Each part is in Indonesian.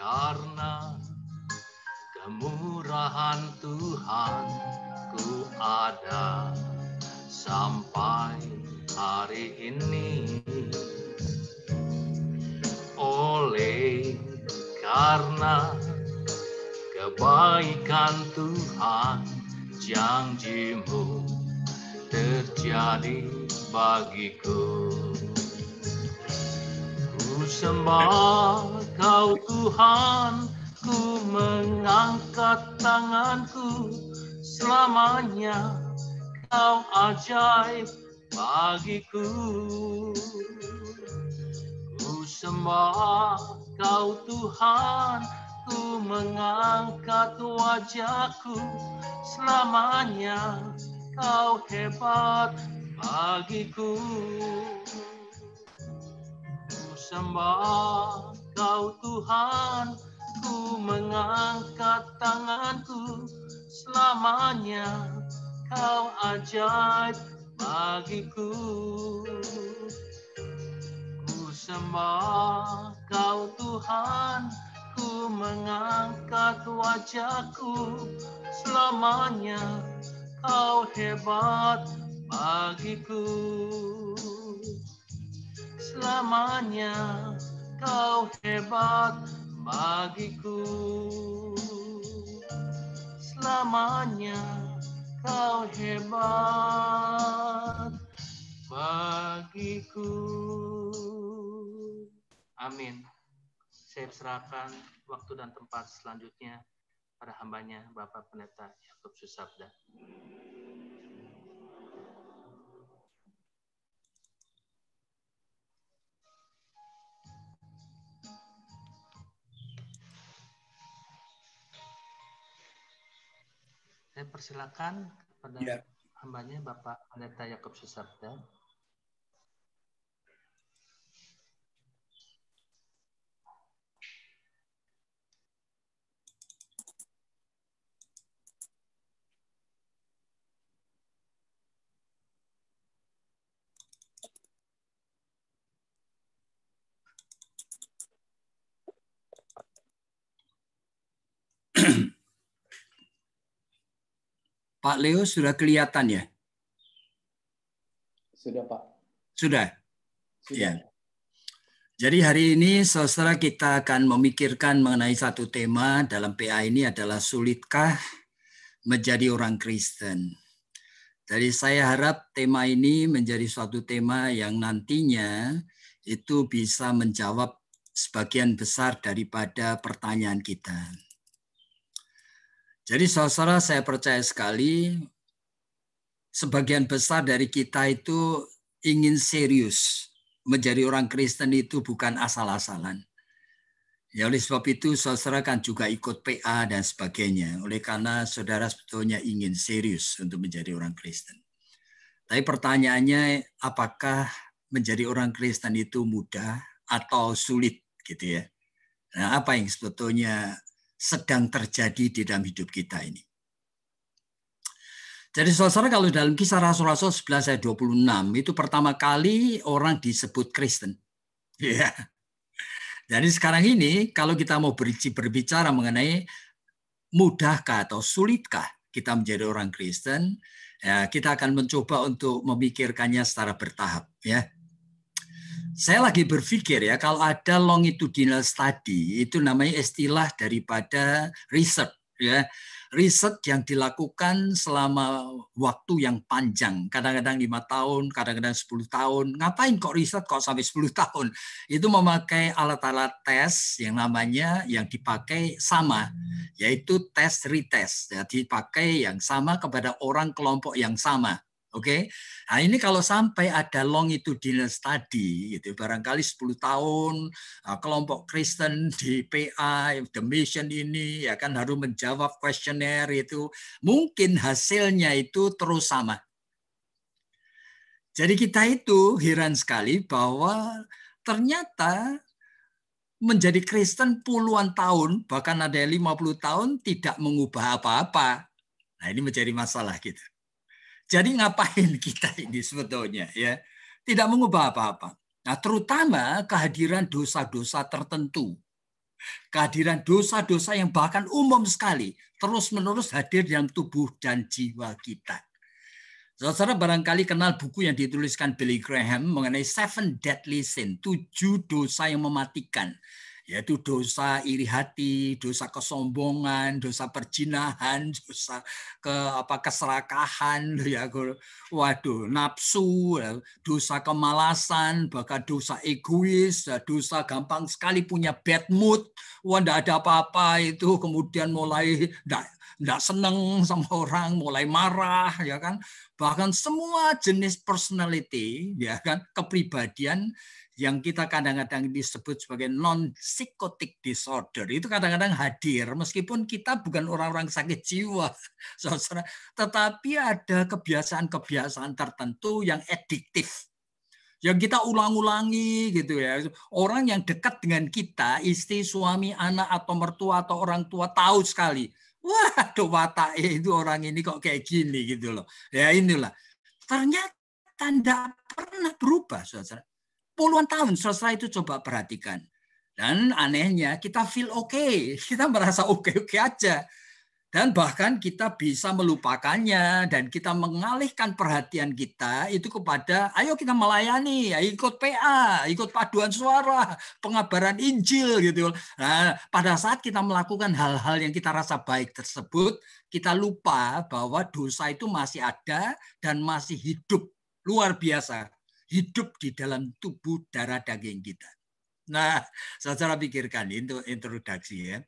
karena kemurahan Tuhan ku ada sampai hari ini. Oleh karena kebaikan Tuhan, janji-Mu terjadi bagiku. Ku sembah Kau Tuhan, ku mengangkat tanganku, selamanya Kau ajaib bagiku. Ku sembah Kau Tuhan, ku mengangkat wajahku, selamanya Kau hebat bagiku. Ku sembah Kau Tuhan, ku mengangkat tanganku, selamanya Kau ajaib bagiku. Ku sembah Kau Tuhan, ku mengangkat wajahku, selamanya Kau hebat bagiku. Selamanya Kau hebat bagiku. Selamanya Kau hebat bagiku. Amin. Saya serahkan waktu dan tempat selanjutnya pada hambanya Bapak Pendeta Yakub Susabda. Saya persilakan kepada hambanya Bapak Pendeta Yakub Susabda. Pak Leo sudah kelihatan ya? Sudah, Pak. Sudah? Sudah. Ya. Jadi hari ini saudara kita akan memikirkan mengenai satu tema dalam PA ini adalah sulitkah menjadi orang Kristen. Jadi saya harap tema ini menjadi suatu tema yang nantinya itu bisa menjawab sebagian besar daripada pertanyaan kita. Jadi saudara, saya percaya sekali sebagian besar dari kita itu ingin serius. Menjadi orang Kristen itu bukan asal-asalan. Ya, oleh sebab itu saudara kan juga ikut PA dan sebagainya. Oleh karena saudara sebetulnya ingin serius untuk menjadi orang Kristen. Tapi pertanyaannya, apakah menjadi orang Kristen itu mudah atau sulit gitu ya? Nah, apa yang sebetulnya sedang terjadi di dalam hidup kita ini. Jadi saudara, kalau dalam Kisah Rasul-Rasul 11 ayat 26 itu pertama kali orang disebut Kristen. Ya. Jadi sekarang ini kalau kita mau berbicara mengenai mudahkah atau sulitkah kita menjadi orang Kristen, ya, kita akan mencoba untuk memikirkannya secara bertahap ya. Saya lagi berpikir ya, kalau ada longitudinal study, itu namanya istilah daripada riset ya. Riset yang dilakukan selama waktu yang panjang, kadang-kadang 5 tahun, kadang-kadang 10 tahun. Ngapain kok riset kok sampai 10 tahun? Itu memakai alat-alat tes yang namanya yang dipakai sama, yaitu tes retest. Jadi dipakai yang sama kepada orang kelompok yang sama. Oke, nah ini kalau sampai ada longitudinal study, gitu, barangkali 10 tahun kelompok Kristen di PA, The Mission ini ya kan harus menjawab kuesioner itu, mungkin hasilnya itu terus sama. Jadi kita itu heran sekali bahwa ternyata menjadi Kristen puluhan tahun, bahkan ada yang 50 tahun tidak mengubah apa-apa. Nah ini menjadi masalah kita. Jadi ngapain kita ini sebetulnya ya? Tidak mengubah apa-apa. Nah, terutama kehadiran dosa-dosa tertentu. Kehadiran dosa-dosa yang bahkan umum sekali terus-menerus hadir dalam tubuh dan jiwa kita. Saudara barangkali kenal buku yang dituliskan Billy Graham mengenai 7 Deadly Sin, 7 dosa yang mematikan. Yaitu dosa iri hati, dosa kesombongan, dosa perzinahan, dosa keserakahan, ya, waduh, nafsu, dosa kemalasan, bahkan dosa egois, dosa gampang sekali punya bad mood, wah enggak ada apa-apa itu, kemudian mulai enggak senang sama orang, mulai marah, ya kan, bahkan semua jenis personality, ya kan, kepribadian yang kita kadang-kadang disebut sebagai non-psychotic disorder itu kadang-kadang hadir meskipun kita bukan orang-orang sakit jiwa, saudara, tetapi ada kebiasaan-kebiasaan tertentu yang adiktif yang kita ulang-ulangi gitu ya. Orang yang dekat dengan kita, istri, suami, anak atau mertua atau orang tua tahu sekali, wah, watak itu orang ini kok kayak gini gitu loh. Ya inilah. Ternyata tidak pernah berubah, saudara. Puluhan tahun setelah itu coba perhatikan. Dan anehnya kita feel okay, kita merasa oke-oke aja. Dan bahkan kita bisa melupakannya dan kita mengalihkan perhatian kita itu kepada ayo kita melayani, ya, ikut PA, ikut paduan suara, pengabaran Injil gitu. Nah, pada saat kita melakukan hal-hal yang kita rasa baik tersebut, kita lupa bahwa dosa itu masih ada dan masih hidup luar biasa. Hidup di dalam tubuh darah daging kita. Nah, saudara pikirkan itu introduksi ya.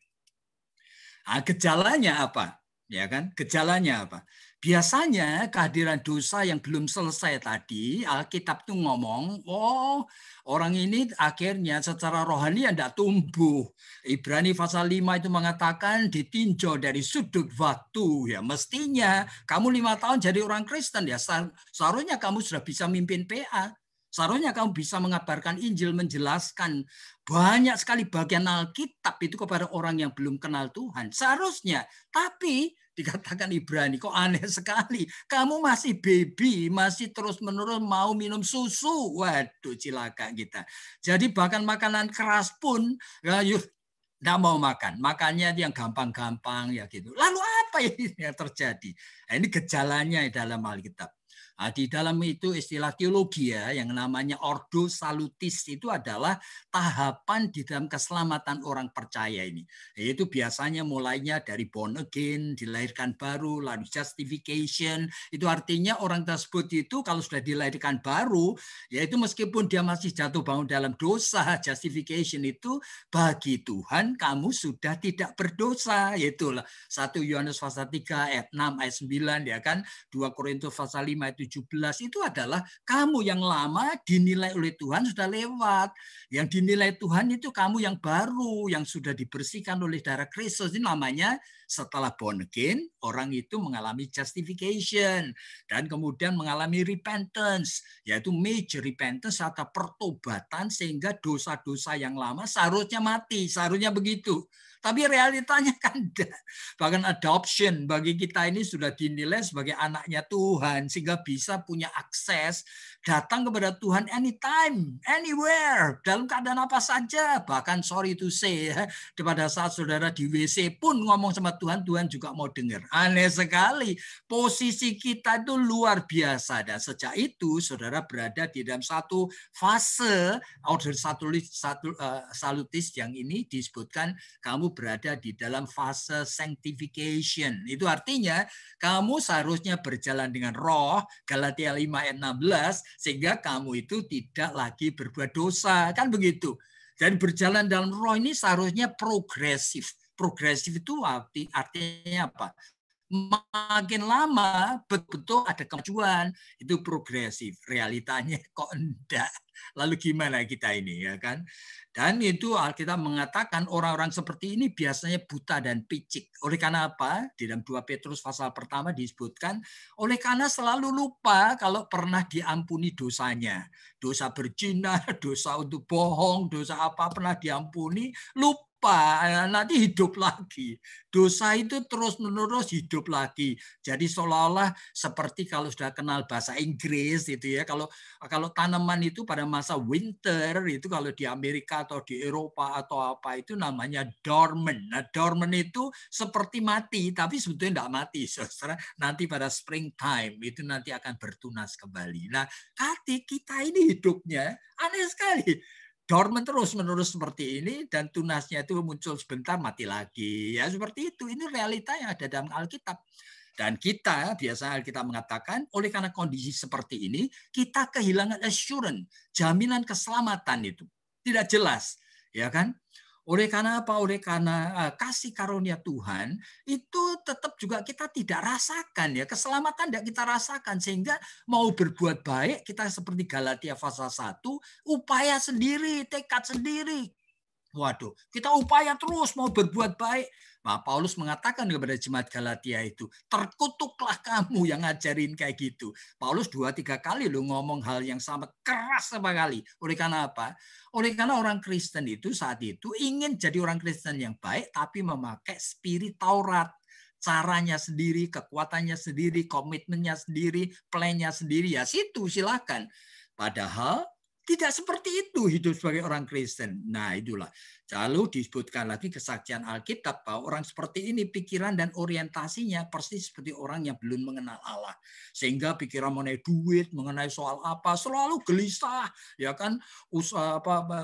Nah, gejalanya apa? Ya kan? Gejalanya apa? Biasanya kehadiran dosa yang belum selesai tadi, Alkitab tuh ngomong, oh orang ini akhirnya secara rohani tidak tumbuh. Ibrani pasal 5 itu mengatakan ditinjau dari sudut waktu. Ya mestinya kamu 5 tahun jadi orang Kristen, ya seharusnya kamu sudah bisa mimpin PA. Seharusnya kamu bisa mengabarkan Injil, menjelaskan banyak sekali bagian Alkitab itu kepada orang yang belum kenal Tuhan. Seharusnya, tapi dikatakan Ibrani, kok aneh sekali. Kamu masih baby, masih terus-menerus mau minum susu. Waduh, cilaka kita. Jadi bahkan makanan keras pun, ya, nggak mau makan. Makannya yang gampang-gampang ya gitu. Lalu apa yang terjadi? Nah, ini gejalanya dalam Alkitab. Nah, di dalam itu istilah teologi ya, yang namanya ordo salutis itu adalah tahapan di dalam keselamatan orang percaya ini. Yaitu biasanya mulainya dari born again, dilahirkan baru, lalu justification. Itu artinya orang tersebut itu kalau sudah dilahirkan baru, yaitu meskipun dia masih jatuh bangun dalam dosa, justification itu bagi Tuhan kamu sudah tidak berdosa. Yaitulah 1 Yohanes pasal 3 ayat 6 ayat 9 ya kan, 2 Korintus pasal 5 ayat 17 itu adalah kamu yang lama dinilai oleh Tuhan sudah lewat. Yang dinilai Tuhan itu kamu yang baru, yang sudah dibersihkan oleh darah Kristus. Ini namanya setelah born again, orang itu mengalami justification. Dan kemudian mengalami repentance, yaitu major repentance atau pertobatan sehingga dosa-dosa yang lama seharusnya mati. Seharusnya begitu. Tapi realitanya kan tidak. Bahkan adoption bagi kita ini sudah dinilai sebagai anaknya Tuhan. Sehingga bisa punya akses datang kepada Tuhan anytime, anywhere, dalam keadaan apa saja. Bahkan sorry to say, pada saat saudara di WC pun ngomong sama Tuhan, Tuhan juga mau dengar. Aneh sekali. Posisi kita itu luar biasa. Dan sejak itu saudara berada di dalam satu fase order salutis yang ini disebutkan kamu berada di dalam fase sanctification. Itu artinya kamu seharusnya berjalan dengan roh, Galatia 5 ayat 16, sehingga kamu itu tidak lagi berbuat dosa. Kan begitu. Dan berjalan dalam roh ini seharusnya progresif. Progresif itu artinya apa? Makin lama betul-betul ada kemajuan, itu progresif. Realitanya kok enggak. Lalu gimana kita ini ya kan? Dan itu Alkitab mengatakan orang-orang seperti ini biasanya buta dan picik. Oleh karena apa? Di dalam 2 Petrus pasal pertama disebutkan, oleh karena selalu lupa kalau pernah diampuni dosanya. Dosa berzina, dosa untuk bohong, dosa apa pernah diampuni, lupa lupa, nanti hidup lagi. Dosa itu terus-menerus hidup lagi. Jadi seolah-olah seperti kalau sudah kenal bahasa Inggris itu ya, kalau tanaman itu pada masa winter itu kalau di Amerika atau di Eropa atau apa itu namanya dormant. Nah, dormant itu seperti mati, tapi sebetulnya tidak mati. Saudara, nanti pada springtime itu nanti akan bertunas kembali. Nah, kita ini hidupnya aneh sekali. Dormant terus-menerus seperti ini dan tunasnya itu muncul sebentar mati lagi. Ya seperti itu. Ini realita yang ada dalam Alkitab. Dan kita biasa kita mengatakan oleh karena kondisi seperti ini kita kehilangan assurance, jaminan keselamatan itu tidak jelas, ya kan? Oleh karena apa? Oleh karena kasih karunia Tuhan itu tetap juga kita tidak rasakan ya, keselamatan tidak kita rasakan sehingga mau berbuat baik kita seperti Galatia pasal 1, upaya sendiri, tekad sendiri. Waduh, kita upaya terus mau berbuat baik. Nah, Paulus mengatakan kepada jemaat Galatia itu, terkutuklah kamu yang ngajarin kayak gitu. Paulus 2-3 kali lo ngomong hal yang sangat keras sekali. Oleh karena apa? Oleh karena orang Kristen itu saat itu ingin jadi orang Kristen yang baik, tapi memakai spirit Taurat. Caranya sendiri, kekuatannya sendiri, komitmennya sendiri, plannya sendiri. Ya situ silakan. Padahal tidak seperti itu hidup sebagai orang Kristen. Nah itulah. Lalu disebutkan lagi kesaksian Alkitab bahwa orang seperti ini pikiran dan orientasinya persis seperti orang yang belum mengenal Allah. Sehingga pikiran mengenai duit, mengenai soal apa selalu gelisah, ya kan? Usaha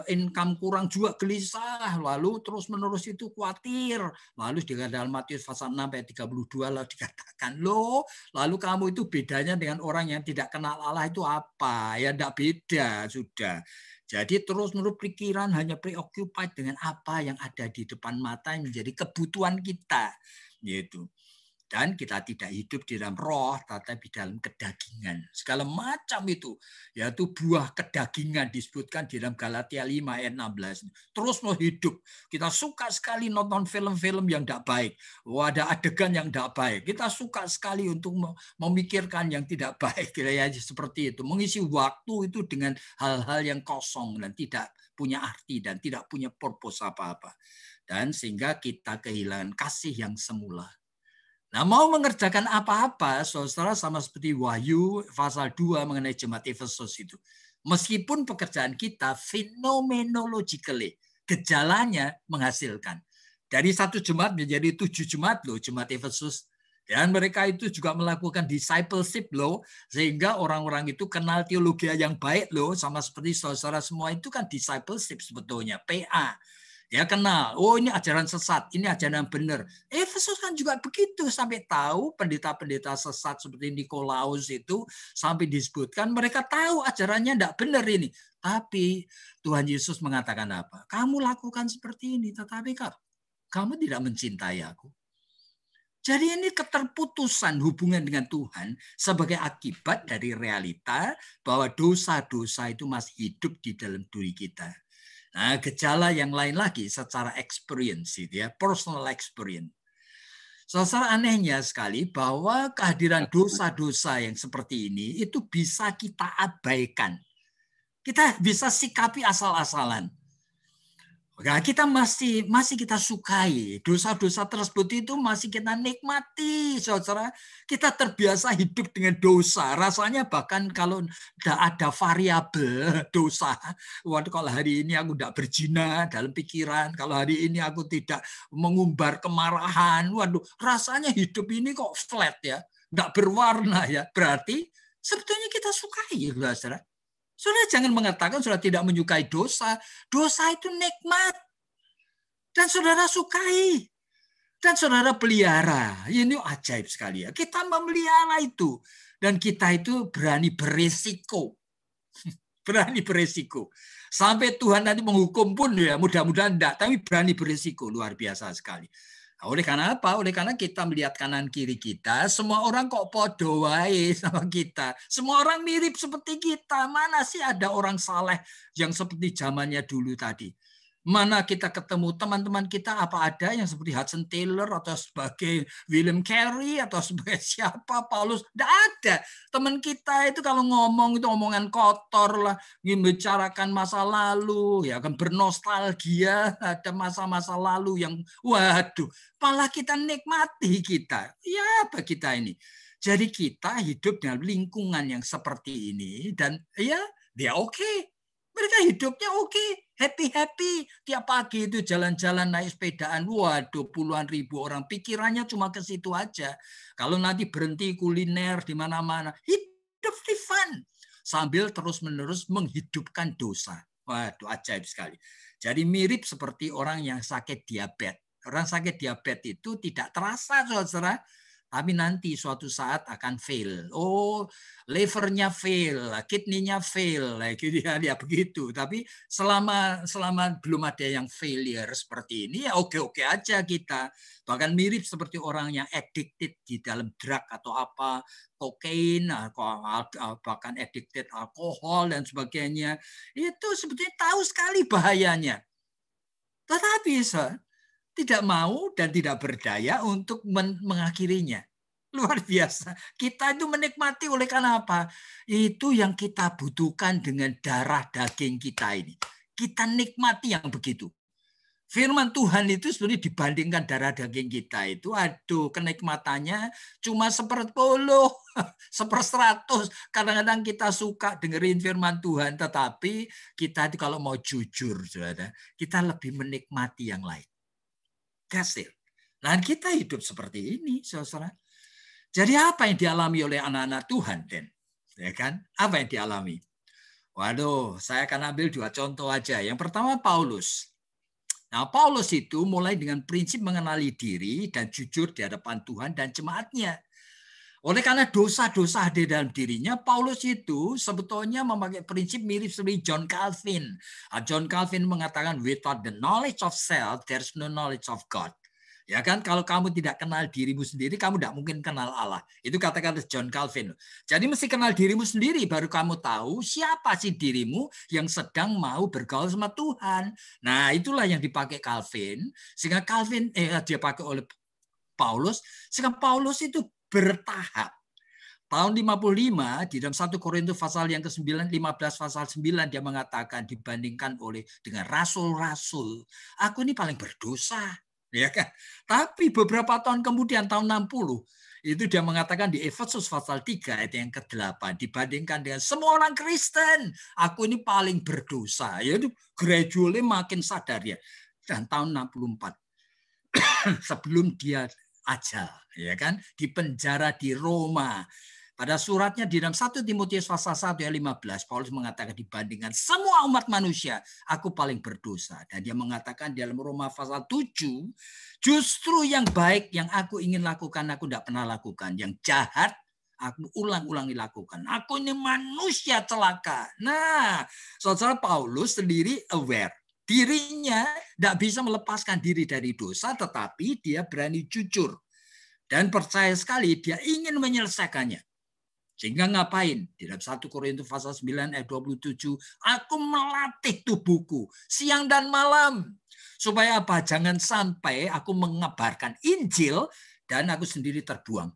income kurang juga gelisah, lalu terus-menerus itu khawatir. Lalu di dalam Matius pasal 6 ayat 32 lalu dikatakan, "Loh, lalu kamu itu bedanya dengan orang yang tidak kenal Allah itu apa?" Ya enggak beda sudah. Jadi terus-menerus pikiran hanya preoccupied dengan apa yang ada di depan mata yang menjadi kebutuhan kita, yaitu. Dan kita tidak hidup di dalam roh, tetapi dalam kedagingan. Segala macam itu, yaitu buah kedagingan disebutkan di dalam Galatia 5 ayat 16. Terus mau hidup. Kita suka sekali nonton film-film yang tidak baik. Ada adegan yang tidak baik. Kita suka sekali untuk memikirkan yang tidak baik. Ya, seperti itu. Mengisi waktu itu dengan hal-hal yang kosong dan tidak punya arti dan tidak punya purpose apa-apa. Dan sehingga kita kehilangan kasih yang semula. Nah, mau mengerjakan apa-apa, saudara, sama seperti Wahyu pasal 2 mengenai jemaat Efesus itu. Meskipun pekerjaan kita phenomenologically, gejalanya menghasilkan. Dari 1 jemaat menjadi 7 jemaat loh, jemaat Efesus. Dan mereka itu juga melakukan discipleship loh, sehingga orang-orang itu kenal teologi yang baik loh, sama seperti saudara semua itu kan discipleship sebetulnya, PA. Ya kenal, oh ini ajaran sesat, ini ajaran yang benar. Efesus kan juga begitu, sampai tahu pendeta-pendeta sesat seperti Nikolaus itu, sampai disebutkan mereka tahu ajarannya tidak benar ini. Tapi Tuhan Yesus mengatakan apa? Kamu lakukan seperti ini, tetapi kamu tidak mencintai aku. Jadi ini keterputusan hubungan dengan Tuhan sebagai akibat dari realita bahwa dosa-dosa itu masih hidup di dalam diri kita. Nah, gejala yang lain lagi secara experience, ya, personal experience. Saudara, anehnya sekali bahwa kehadiran dosa-dosa yang seperti ini itu bisa kita abaikan. Kita bisa sikapi asal-asalan. Nah, kita masih kita sukai dosa-dosa tersebut itu masih kita nikmati, saudara. Kita terbiasa hidup dengan dosa. Rasanya bahkan kalau tidak ada variabel dosa, waduh kalau hari ini aku tidak berzina dalam pikiran, kalau hari ini aku tidak mengumbar kemarahan, waduh rasanya hidup ini kok flat ya, tidak berwarna ya. Berarti sebetulnya kita sukai, saudara. Saudara jangan mengatakan saudara tidak menyukai dosa. Dosa itu nikmat. Dan saudara sukai. Dan saudara pelihara. Ini ajaib sekali ya. Kita memelihara itu. Dan kita itu berani beresiko. Berani beresiko. Sampai Tuhan nanti menghukum pun ya mudah-mudahan enggak. Tapi berani beresiko. Luar biasa sekali. Oleh karena apa? Oleh karena kita melihat kanan kiri kita, semua orang kok podo wae sama kita. Semua orang mirip seperti kita. Mana sih ada orang saleh yang seperti zamannya dulu tadi? Mana kita ketemu teman-teman kita apa ada yang seperti Hudson Taylor atau sebagai William Carey atau sebagai siapa Paulus? Tidak ada. Teman kita itu kalau ngomong itu omongan kotor lah, membicarakan masa lalu, ya kan bernostalgia ada masa-masa lalu yang waduh, malah kita nikmati kita. Ya apa kita ini? Jadi kita hidup dalam lingkungan yang seperti ini dan ya dia oke. Mereka hidupnya oke, happy-happy. Tiap pagi itu jalan-jalan naik sepedaan. Waduh, puluhan ribu orang. Pikirannya cuma ke situ aja. Kalau nanti berhenti kuliner di mana-mana, hidup di fun. Sambil terus-menerus menghidupkan dosa. Waduh, ajaib sekali. Jadi mirip seperti orang yang sakit diabetes. Orang sakit diabetes itu tidak terasa, saudara. Tapi nanti suatu saat akan fail. Oh, livernya fail, kidney-nya fail, gitu ya begitu. Tapi selama belum ada yang failure seperti ini, ya oke-oke aja kita. Bahkan mirip seperti orang yang addicted di dalam drug atau apa, kokain, bahkan addicted alkohol dan sebagainya. Itu sebetulnya tahu sekali bahayanya. Tetapi tidak mau dan tidak berdaya untuk mengakhirinya. Luar biasa. Kita itu menikmati oleh karena apa? Itu yang kita butuhkan dengan darah daging kita ini. Kita nikmati yang begitu. Firman Tuhan itu sebenarnya dibandingkan darah daging kita itu, aduh kenikmatannya cuma 10, 100. Kadang-kadang kita suka dengerin firman Tuhan, tetapi kita itu kalau mau jujur, saudara, kita lebih menikmati yang lain. Kasih. Nah, kita hidup seperti ini, saudara. Jadi apa yang dialami oleh anak-anak Tuhan, Den? Ya kan? Apa yang dialami? Waduh, saya akan ambil 2 contoh aja. Yang pertama Paulus. Nah, Paulus itu mulai dengan prinsip mengenali diri dan jujur di hadapan Tuhan dan jemaatnya. Oleh karena dosa-dosa di dalam dirinya, Paulus itu sebetulnya memakai prinsip mirip seperti John Calvin. John Calvin mengatakan, without the knowledge of self, there's no knowledge of God. Ya kan, kalau kamu tidak kenal dirimu sendiri, kamu tidak mungkin kenal Allah. Itu kata-kata John Calvin. Jadi mesti kenal dirimu sendiri, baru kamu tahu siapa sih dirimu yang sedang mau bergaul sama Tuhan. Nah, itulah yang dipakai Calvin. Sehingga Calvin, dia pakai oleh Paulus. Sehingga Paulus itu bertahap. Tahun 55 di dalam 1 Korintus pasal yang ke-9, 15 pasal 9 dia mengatakan dibandingkan dengan rasul-rasul, aku ini paling berdosa. Ya kan? Tapi beberapa tahun kemudian tahun 60 itu dia mengatakan di Efesus pasal 3 ayat yang ke-8 dibandingkan dengan semua orang Kristen, aku ini paling berdosa. Ya itu gradually makin sadar ya. Dan tahun 64 sebelum dia ajal, ya kan, di penjara di Roma. Pada suratnya di dalam 1 Timotius pasal 1 ayat 15, Paulus mengatakan dibandingkan semua umat manusia, aku paling berdosa. Dan dia mengatakan di dalam Roma pasal 7, justru yang baik yang aku ingin lakukan, aku tidak pernah lakukan. Yang jahat, aku ulang-ulangi lakukan. Aku ini manusia celaka. Nah, saudara Paulus sendiri aware. Dirinya tidak bisa melepaskan diri dari dosa, tetapi dia berani jujur. Dan percaya sekali dia ingin menyelesaikannya. Sehingga ngapain? Di dalam 1 Korintus pasal 9 ayat 27, aku melatih tubuhku siang dan malam. Supaya apa? Jangan sampai aku mengabarkan Injil dan aku sendiri terbuang.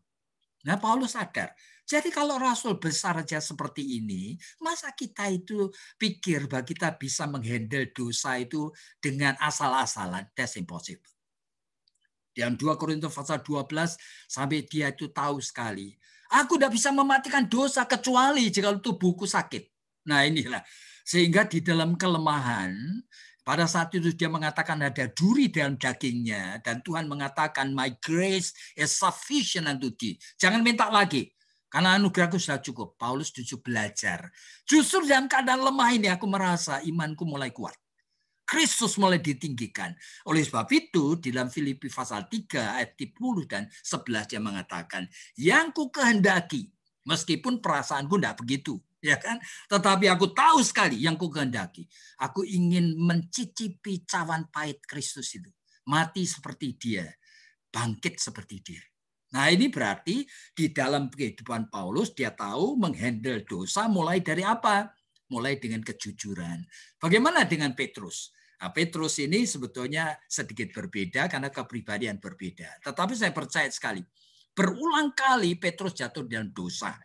Nah, Paulus sadar. Jadi kalau rasul besar saja seperti ini, masa kita itu pikir bahwa kita bisa menghandle dosa itu dengan asal-asalan? That's impossible. Dalam 2 Korintus pasal 12 sampai dia itu tahu sekali. Aku tidak bisa mematikan dosa kecuali jika tubuhku sakit. Nah inilah. Sehingga di dalam kelemahan, pada saat itu dia mengatakan ada duri dalam dagingnya. Dan Tuhan mengatakan, my grace is sufficient unto thee. Jangan minta lagi. Karena anugerahku sudah cukup. Paulus justru belajar. Justru dalam keadaan lemah ini aku merasa imanku mulai kuat. Kristus mulai ditinggikan. Oleh sebab itu, di dalam Filipi pasal 3 ayat 10 dan 11 dia mengatakan, yang ku kehendaki, meskipun perasaanku tidak begitu, ya kan? Tetapi aku tahu sekali yang ku kehendaki. Aku ingin mencicipi cawan pahit Kristus itu. Mati seperti dia, bangkit seperti dia. Nah ini berarti di dalam kehidupan Paulus dia tahu menghandle dosa mulai dari apa? Mulai dengan kejujuran. Bagaimana dengan Petrus? Nah, Petrus ini sebetulnya sedikit berbeda karena kepribadian berbeda. Tetapi saya percaya sekali, berulang kali Petrus jatuh dalam dosa.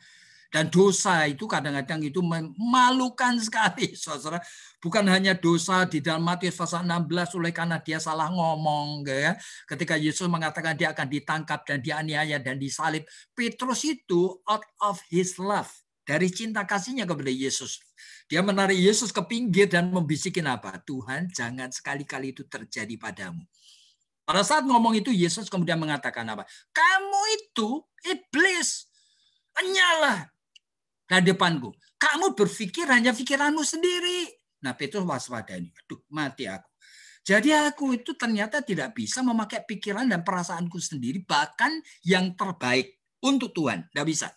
Dan dosa itu kadang-kadang itu memalukan sekali, saudara. Bukan hanya dosa di dalam Matius pasal 16 oleh karena dia salah ngomong, ya. Ketika Yesus mengatakan dia akan ditangkap dan dianiaya dan disalib, Petrus itu out of his love, dari cinta kasihnya kepada Yesus. Dia menarik Yesus ke pinggir dan membisikin apa? Tuhan, jangan sekali-kali itu terjadi padamu. Pada saat ngomong itu, Yesus kemudian mengatakan apa? Kamu itu iblis, enyalah di depanku. Kamu berpikir hanya pikiranmu sendiri. Nah, Petrus waspada ini. Aduh, mati aku. Jadi aku itu ternyata tidak bisa memakai pikiran dan perasaanku sendiri, bahkan yang terbaik untuk Tuhan. Tidak bisa.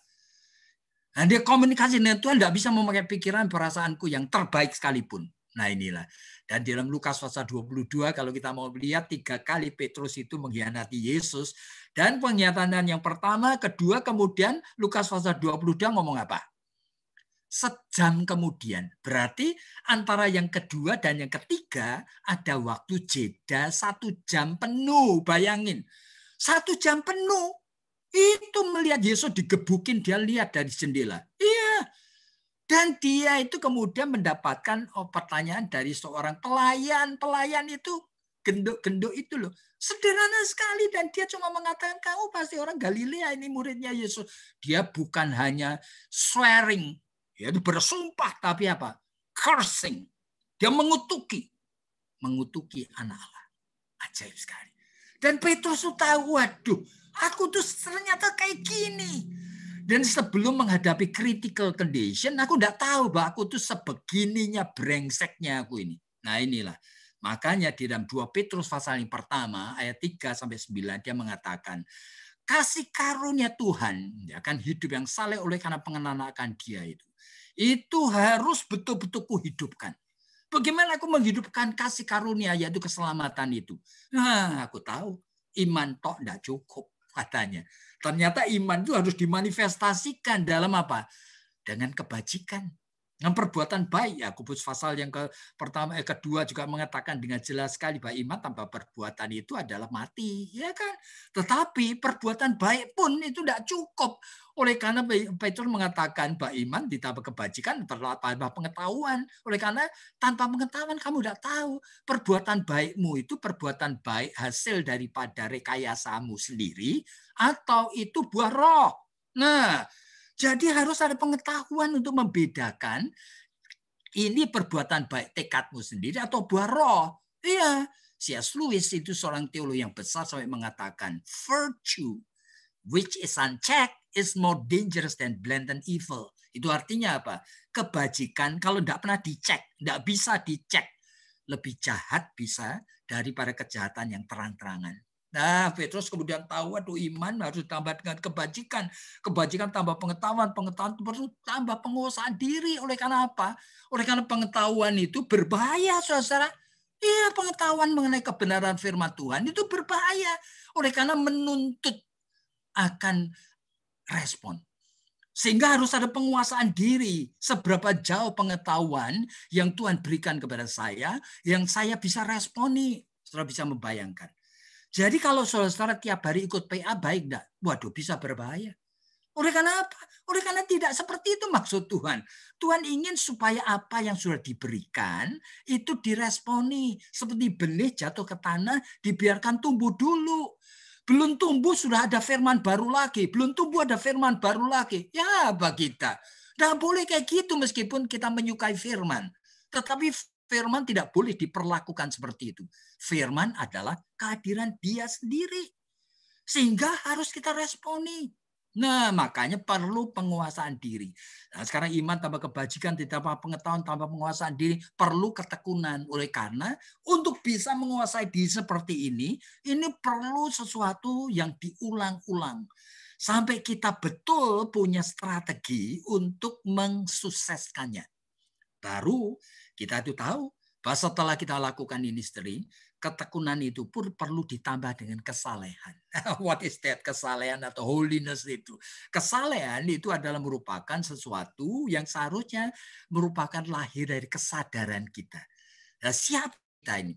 Nah, dia komunikasi dengan Tuhan tidak bisa memakai pikiran perasaanku yang terbaik sekalipun. Nah, inilah. Dan dalam Lukas pasal 22, kalau kita mau lihat 3 kali Petrus itu mengkhianati Yesus. Dan pengkhianatan yang pertama, kedua, kemudian Lukas pasal 22 ngomong apa? Sejam kemudian. Berarti antara yang kedua dan yang ketiga ada waktu jeda 1 jam penuh. Bayangin. 1 jam penuh. Itu melihat Yesus digebukin, dia lihat dari jendela. Iya. Dan dia itu kemudian mendapatkan pertanyaan dari seorang pelayan. Pelayan itu genduk-genduk itu loh. Sederhana sekali. Dan dia cuma mengatakan, kamu pasti orang Galilea, ini muridnya Yesus. Dia bukan hanya swearing, yaitu bersumpah, tapi apa? Cursing. Dia mengutuki anak Allah. Ajaib sekali. Dan Petrus tuh tahu, waduh, aku tuh ternyata kayak gini. Dan sebelum menghadapi critical condition, aku enggak tahu bahwa aku tuh sebegininya brengseknya aku ini. Nah, inilah. Makanya di dalam 2 Petrus pasal yang pertama, ayat 3-9, dia mengatakan, kasih karunia Tuhan akan hidup yang saleh oleh karena pengenalan akan dia itu harus betul-betul kuhidupkan. Bagaimana aku menghidupkan kasih karunia, yaitu keselamatan itu? Nah, aku tahu iman tok tidak cukup, katanya. Ternyata iman itu harus dimanifestasikan dalam apa? Dengan kebajikan. Dengan perbuatan baik. Yakobus pasal yang kedua juga mengatakan dengan jelas sekali bahwa iman tanpa perbuatan itu adalah mati, ya kan? Tetapi perbuatan baik pun itu tidak cukup. Oleh karena Petrus mengatakan bahwa iman ditambah kebajikan tambah pengetahuan. Oleh karena tanpa pengetahuan kamu tidak tahu perbuatan baikmu itu perbuatan baik hasil daripada rekayasamu sendiri atau itu buah roh. Nah, jadi harus ada pengetahuan untuk membedakan ini perbuatan baik tekadmu sendiri atau buah roh. Iya, C.S. Lewis itu seorang teolog yang besar sampai mengatakan virtue which is unchecked is more dangerous than blatant evil. Itu artinya apa? Kebajikan kalau tidak pernah dicek, tidak bisa dicek, lebih jahat bisa daripada kejahatan yang terang-terangan. Nah, Petrus kemudian tahu, waduh, iman harus ditambah dengan kebajikan. Kebajikan tambah pengetahuan, pengetahuan perlu tambah penguasaan diri. Oleh karena apa? Oleh karena pengetahuan itu berbahaya, saudara. Iya, pengetahuan mengenai kebenaran firman Tuhan itu berbahaya. Oleh karena menuntut akan respon. Sehingga harus ada penguasaan diri. Seberapa jauh pengetahuan yang Tuhan berikan kepada saya, yang saya bisa responi. Saudara bisa membayangkan. Jadi kalau saudara tiap hari ikut PA baik enggak? Waduh, bisa berbahaya. Oleh karena apa? Oleh karena tidak seperti itu maksud Tuhan. Tuhan ingin supaya apa yang sudah diberikan itu diresponi. Seperti benih jatuh ke tanah, dibiarkan tumbuh dulu. Belum tumbuh sudah ada firman baru lagi. Belum tumbuh ada firman baru lagi. Ya apa kita? Tidak boleh kayak gitu meskipun kita menyukai firman. Tetapi firman tidak boleh diperlakukan seperti itu. Firman adalah kehadiran dia sendiri. Sehingga harus kita responi. Nah, makanya perlu penguasaan diri. Nah, sekarang iman tambah kebajikan, ditambah pengetahuan, tambah penguasaan diri, perlu ketekunan. Oleh karena untuk bisa menguasai diri seperti ini perlu sesuatu yang diulang-ulang. Sampai kita betul punya strategi untuk mensukseskannya. Baru kita itu tahu bahwa setelah kita lakukan ministry, ketekunan itu pun perlu ditambah dengan kesalehan. What is that? Kesalehan atau holiness itu. Kesalehan itu adalah merupakan sesuatu yang seharusnya merupakan lahir dari kesadaran kita. Nah, siapa kita ini.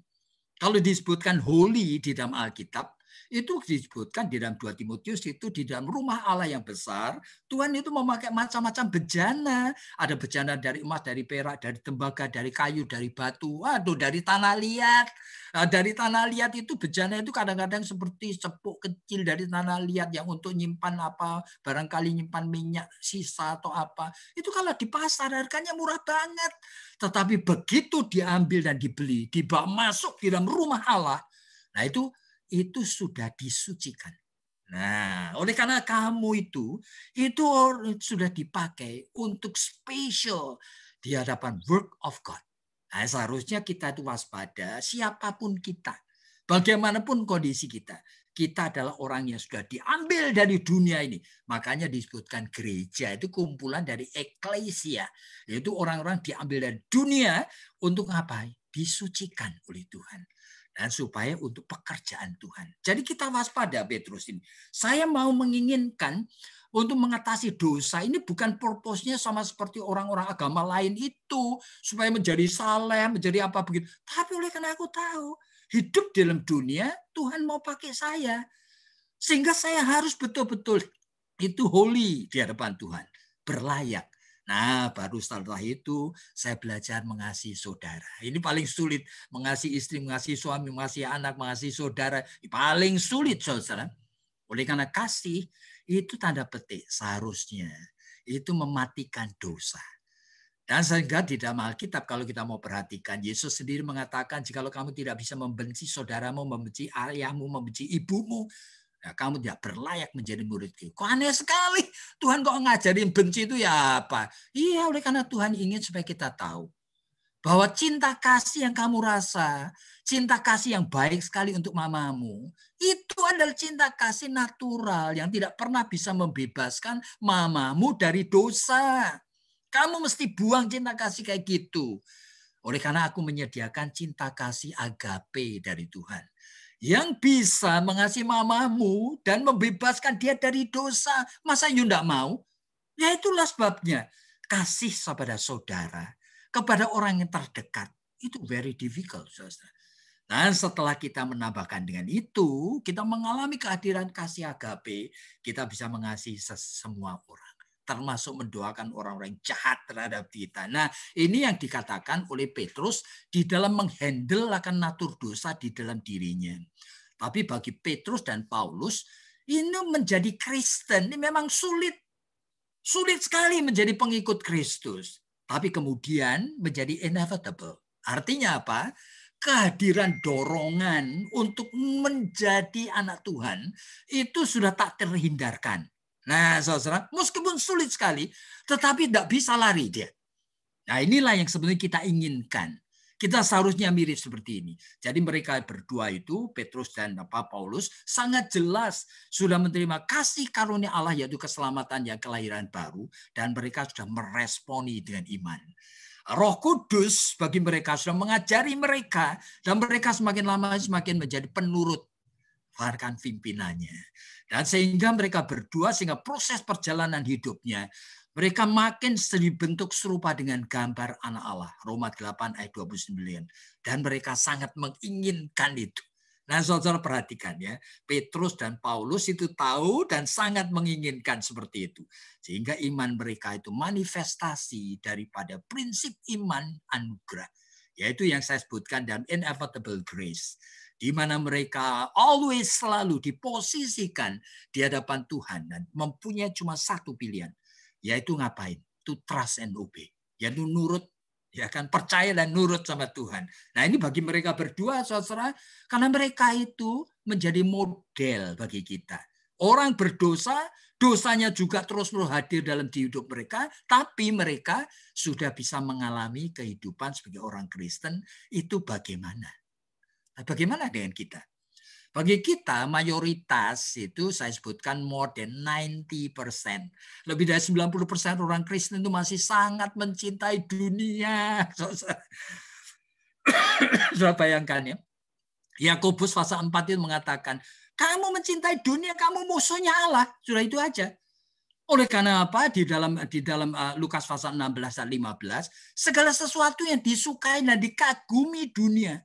Kalau disebutkan holy di dalam Alkitab, itu disebutkan di dalam 2 Timotius itu di dalam rumah Allah yang besar, Tuhan itu memakai macam-macam bejana. Ada bejana dari emas, dari perak, dari tembaga, dari kayu, dari batu, dari tanah liat. Dari tanah liat itu bejana itu kadang-kadang seperti cepuk kecil dari tanah liat yang untuk nyimpan apa, barangkali nyimpan minyak sisa atau apa. Itu kalau di pasar harganya murah banget. Tetapi begitu diambil dan dibeli, dibawa masuk di dalam rumah Allah, nah itu sudah disucikan. Nah, oleh karena kamu itu sudah dipakai untuk special di hadapan work of God. Nah, seharusnya kita itu waspada siapapun kita. Bagaimanapun kondisi kita. Kita adalah orang yang sudah diambil dari dunia ini. Makanya disebutkan gereja itu kumpulan dari eklesia. Yaitu orang-orang diambil dari dunia untuk apa? Disucikan oleh Tuhan. Dan supaya untuk pekerjaan Tuhan. Jadi kita waspada Petrus ini. Saya mau menginginkan untuk mengatasi dosa ini bukan purpose-nya sama seperti orang-orang agama lain itu. Supaya menjadi saleh, menjadi apa begitu. Tapi oleh karena aku tahu, hidup dalam dunia, Tuhan mau pakai saya. Sehingga saya harus betul-betul itu holy di hadapan Tuhan. Berlayak. Nah, baru setelah itu saya belajar mengasihi saudara. Ini paling sulit. Mengasihi istri, mengasihi suami, mengasihi anak, mengasihi saudara. Ini paling sulit, saudara. Oleh karena kasih, itu tanda petik seharusnya. Itu mematikan dosa. Dan sehingga di dalam Alkitab, kalau kita mau perhatikan, Yesus sendiri mengatakan, jikalau kamu tidak bisa membenci saudaramu, membenci ayahmu, membenci ibumu, nah, kamu tidak berlayak menjadi muridku. Kok aneh sekali. Tuhan kok ngajarin benci itu ya apa? Iya, oleh karena Tuhan ingin supaya kita tahu bahwa cinta kasih yang kamu rasa, cinta kasih yang baik sekali untuk mamamu, itu adalah cinta kasih natural yang tidak pernah bisa membebaskan mamamu dari dosa. Kamu mesti buang cinta kasih kayak gitu. Oleh karena aku menyediakan cinta kasih agape dari Tuhan. Yang bisa mengasihi mamamu dan membebaskan dia dari dosa. Masa you tidak mau? Ya itulah sebabnya. Kasih kepada saudara, kepada orang yang terdekat, itu very difficult, saudara. Dan setelah kita menambahkan dengan itu, kita mengalami kehadiran kasih agape, kita bisa mengasihi semua orang. Termasuk mendoakan orang-orang jahat terhadap kita. Nah, ini yang dikatakan oleh Petrus di dalam menghandle akan natur dosa di dalam dirinya. Tapi bagi Petrus dan Paulus, ini menjadi Kristen, ini memang sulit. Sulit sekali menjadi pengikut Kristus. Tapi kemudian menjadi inevitable. Artinya apa? Kehadiran dorongan untuk menjadi anak Tuhan itu sudah tak terhindarkan. Nah, saudara, meskipun sulit sekali, tetapi tidak bisa lari dia. Nah, inilah yang sebenarnya kita inginkan. Kita seharusnya mirip seperti ini. Jadi mereka berdua itu, Petrus dan Paulus, sangat jelas sudah menerima kasih karunia Allah, yaitu keselamatan yang kelahiran baru, dan mereka sudah meresponi dengan iman. Roh Kudus bagi mereka sudah mengajari mereka, dan mereka semakin lama semakin menjadi penurut bahkan pimpinannya. Dan sehingga mereka berdua, sehingga proses perjalanan hidupnya, mereka makin dibentuk serupa dengan gambar anak Allah. Roma 8 ayat 29. Dan mereka sangat menginginkan itu. Nah, saudara perhatikan ya, Petrus dan Paulus itu tahu dan sangat menginginkan seperti itu. Sehingga iman mereka itu manifestasi daripada prinsip iman anugerah. Yaitu yang saya sebutkan dalam inevitable grace. Di mana mereka always selalu diposisikan di hadapan Tuhan dan mempunyai cuma satu pilihan, yaitu ngapain? To trust and obey. Yaitu nurut, ya kan, percaya dan nurut sama Tuhan. Nah, ini bagi mereka berdua, saudara, karena mereka itu menjadi model bagi kita. Orang berdosa, dosanya juga terus-menerus hadir dalam hidup mereka, tapi mereka sudah bisa mengalami kehidupan sebagai orang Kristen. Itu bagaimana? Bagaimana dengan kita? Bagi kita mayoritas itu saya sebutkan more than 90%. Lebih dari 90% orang Kristen itu masih sangat mencintai dunia. Sudah bayangkan ya. Yakobus pasal 4 itu mengatakan, kamu mencintai dunia, kamu musuhnya Allah. Sudah itu aja. Oleh karena apa? Di dalam Lukas pasal 16 dan 15, segala sesuatu yang disukai dan dikagumi dunia,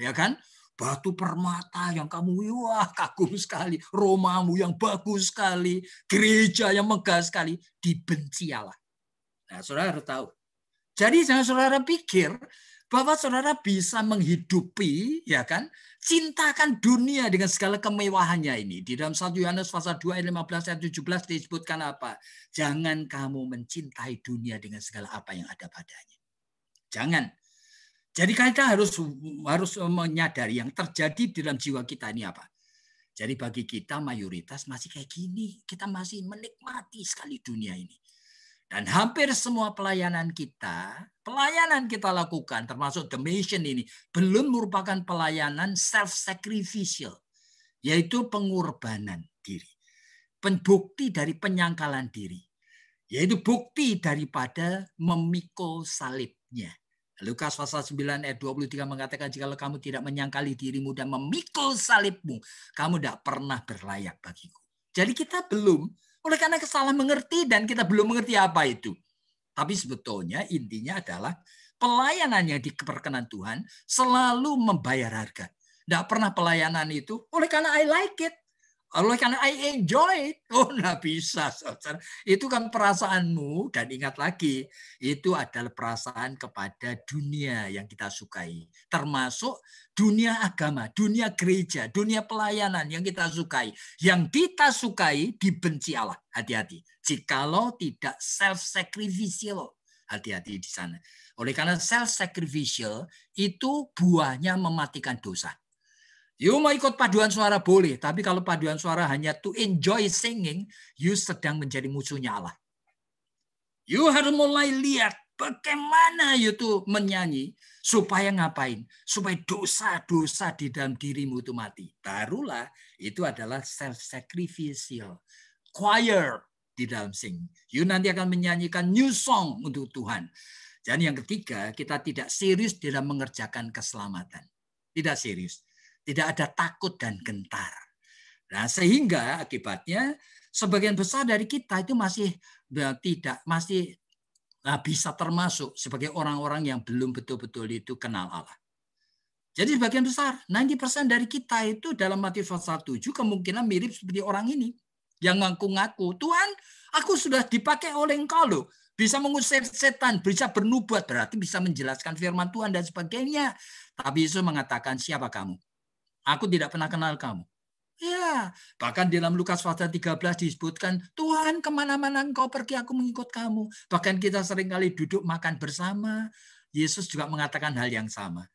ya kan? Batu permata yang kamu wah kagum sekali, Romamu yang bagus sekali, gereja yang megah sekali, dibenci Allah. Nah, saudara harus tahu. Jadi jangan saudara pikir bahwa saudara bisa menghidupi, ya kan, cintakan dunia dengan segala kemewahannya ini. Di dalam 1 Yohanes pasal 2 ayat 15 ayat 17 disebutkan apa? Jangan kamu mencintai dunia dengan segala apa yang ada padanya. Jangan. Jadi kita harus menyadari yang terjadi di dalam jiwa kita ini apa. Jadi bagi kita mayoritas masih kayak gini. Kita masih menikmati sekali dunia ini. Dan hampir semua pelayanan kita lakukan, termasuk The Mission ini, belum merupakan pelayanan self-sacrificial, yaitu pengorbanan diri. Bukti dari penyangkalan diri, yaitu bukti daripada memikul salibnya. Lukas pasal 9 ayat 23 mengatakan, jikalau kamu tidak menyangkali dirimu dan memikul salibmu, kamu tidak pernah berlayak bagiku. Jadi kita belum, oleh karena kesalahan mengerti dan kita belum mengerti apa itu. Tapi sebetulnya intinya adalah pelayanan yang diperkenan Tuhan selalu membayar harga. Tidak pernah pelayanan itu, oleh karena I like it. Oleh karena I enjoy it. Oh, nggak bisa, saudara. Itu kan perasaanmu, dan ingat lagi, itu adalah perasaan kepada dunia yang kita sukai. Termasuk dunia agama, dunia gereja, dunia pelayanan yang kita sukai. Yang kita sukai dibenci Allah. Hati-hati. Jikalau tidak self-sacrificial. Hati-hati di sana. Oleh karena self-sacrificial, itu buahnya mematikan dosa. You mau ikut paduan suara boleh, tapi kalau paduan suara hanya to enjoy singing, you sedang menjadi musuhnya Allah. You harus mulai lihat bagaimana you tuh menyanyi, supaya ngapain? Supaya dosa-dosa di dalam dirimu itu mati. Barulah itu adalah self-sacrificial. Choir di dalam sing. You nanti akan menyanyikan new song untuk Tuhan. Dan yang ketiga, kita tidak serius dalam mengerjakan keselamatan. Tidak serius. Tidak ada takut dan gentar. Nah, sehingga akibatnya sebagian besar dari kita itu masih bisa termasuk sebagai orang-orang yang belum betul-betul itu kenal Allah. Jadi sebagian besar, 90% dari kita itu dalam Matius pasal 7 kemungkinan mirip seperti orang ini yang ngaku-ngaku, Tuhan, aku sudah dipakai oleh Engkau loh. Bisa mengusir setan, bisa bernubuat, berarti bisa menjelaskan firman Tuhan dan sebagainya. Tapi Yesus mengatakan, siapa kamu? Aku tidak pernah kenal kamu. Ya, bahkan di dalam Lukas pasal 13 disebutkan, Tuhan kemana-mana engkau pergi, aku mengikut kamu. Bahkan kita seringkali duduk makan bersama. Yesus juga mengatakan hal yang sama.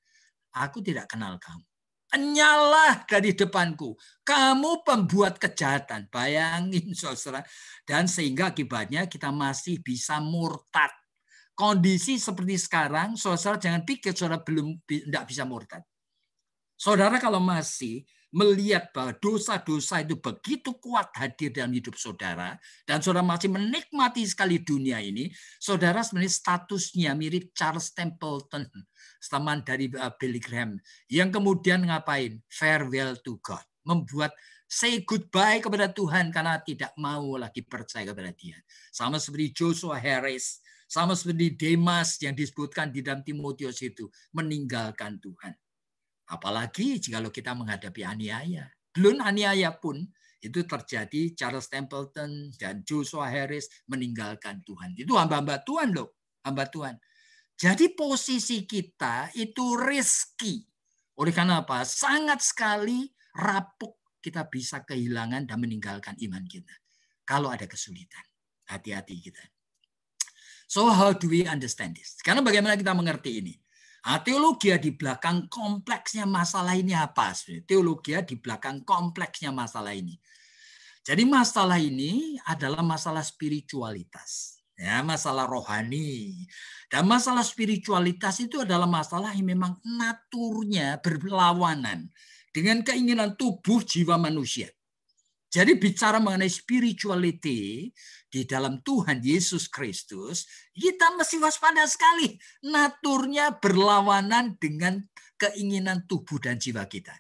Aku tidak kenal kamu. Enyahlah dari depanku. Kamu pembuat kejahatan. Bayangin, saudara. Dan sehingga akibatnya kita masih bisa murtad. Kondisi seperti sekarang, saudara jangan pikir saudara tidak bisa murtad. Saudara kalau masih melihat bahwa dosa-dosa itu begitu kuat hadir dalam hidup saudara, dan saudara masih menikmati sekali dunia ini, saudara sebenarnya statusnya mirip Charles Templeton, teman dari Billy Graham, yang kemudian ngapain? Farewell to God. Membuat say goodbye kepada Tuhan karena tidak mau lagi percaya kepada Dia. Sama seperti Joshua Harris, sama seperti Demas yang disebutkan di dalam Timotius itu, meninggalkan Tuhan. Apalagi jika kita menghadapi aniaya. Belum aniaya pun itu terjadi, Charles Templeton dan Joshua Harris meninggalkan Tuhan. Itu hamba-hamba Tuhan loh, hamba Tuhan. Jadi posisi kita itu risky. Oleh karena apa? Sangat sekali rapuh kita bisa kehilangan dan meninggalkan iman kita. Kalau ada kesulitan, hati-hati kita. So how do we understand this? Karena bagaimana kita mengerti ini? Teologi di belakang kompleksnya masalah ini apa? Teologi di belakang kompleksnya masalah ini. Jadi masalah ini adalah masalah spiritualitas. Ya, masalah rohani. Dan masalah spiritualitas itu adalah masalah yang memang naturnya berlawanan dengan keinginan tubuh jiwa manusia. Jadi bicara mengenai spirituality di dalam Tuhan Yesus Kristus, kita mesti waspada sekali. Naturnya berlawanan dengan keinginan tubuh dan jiwa kita.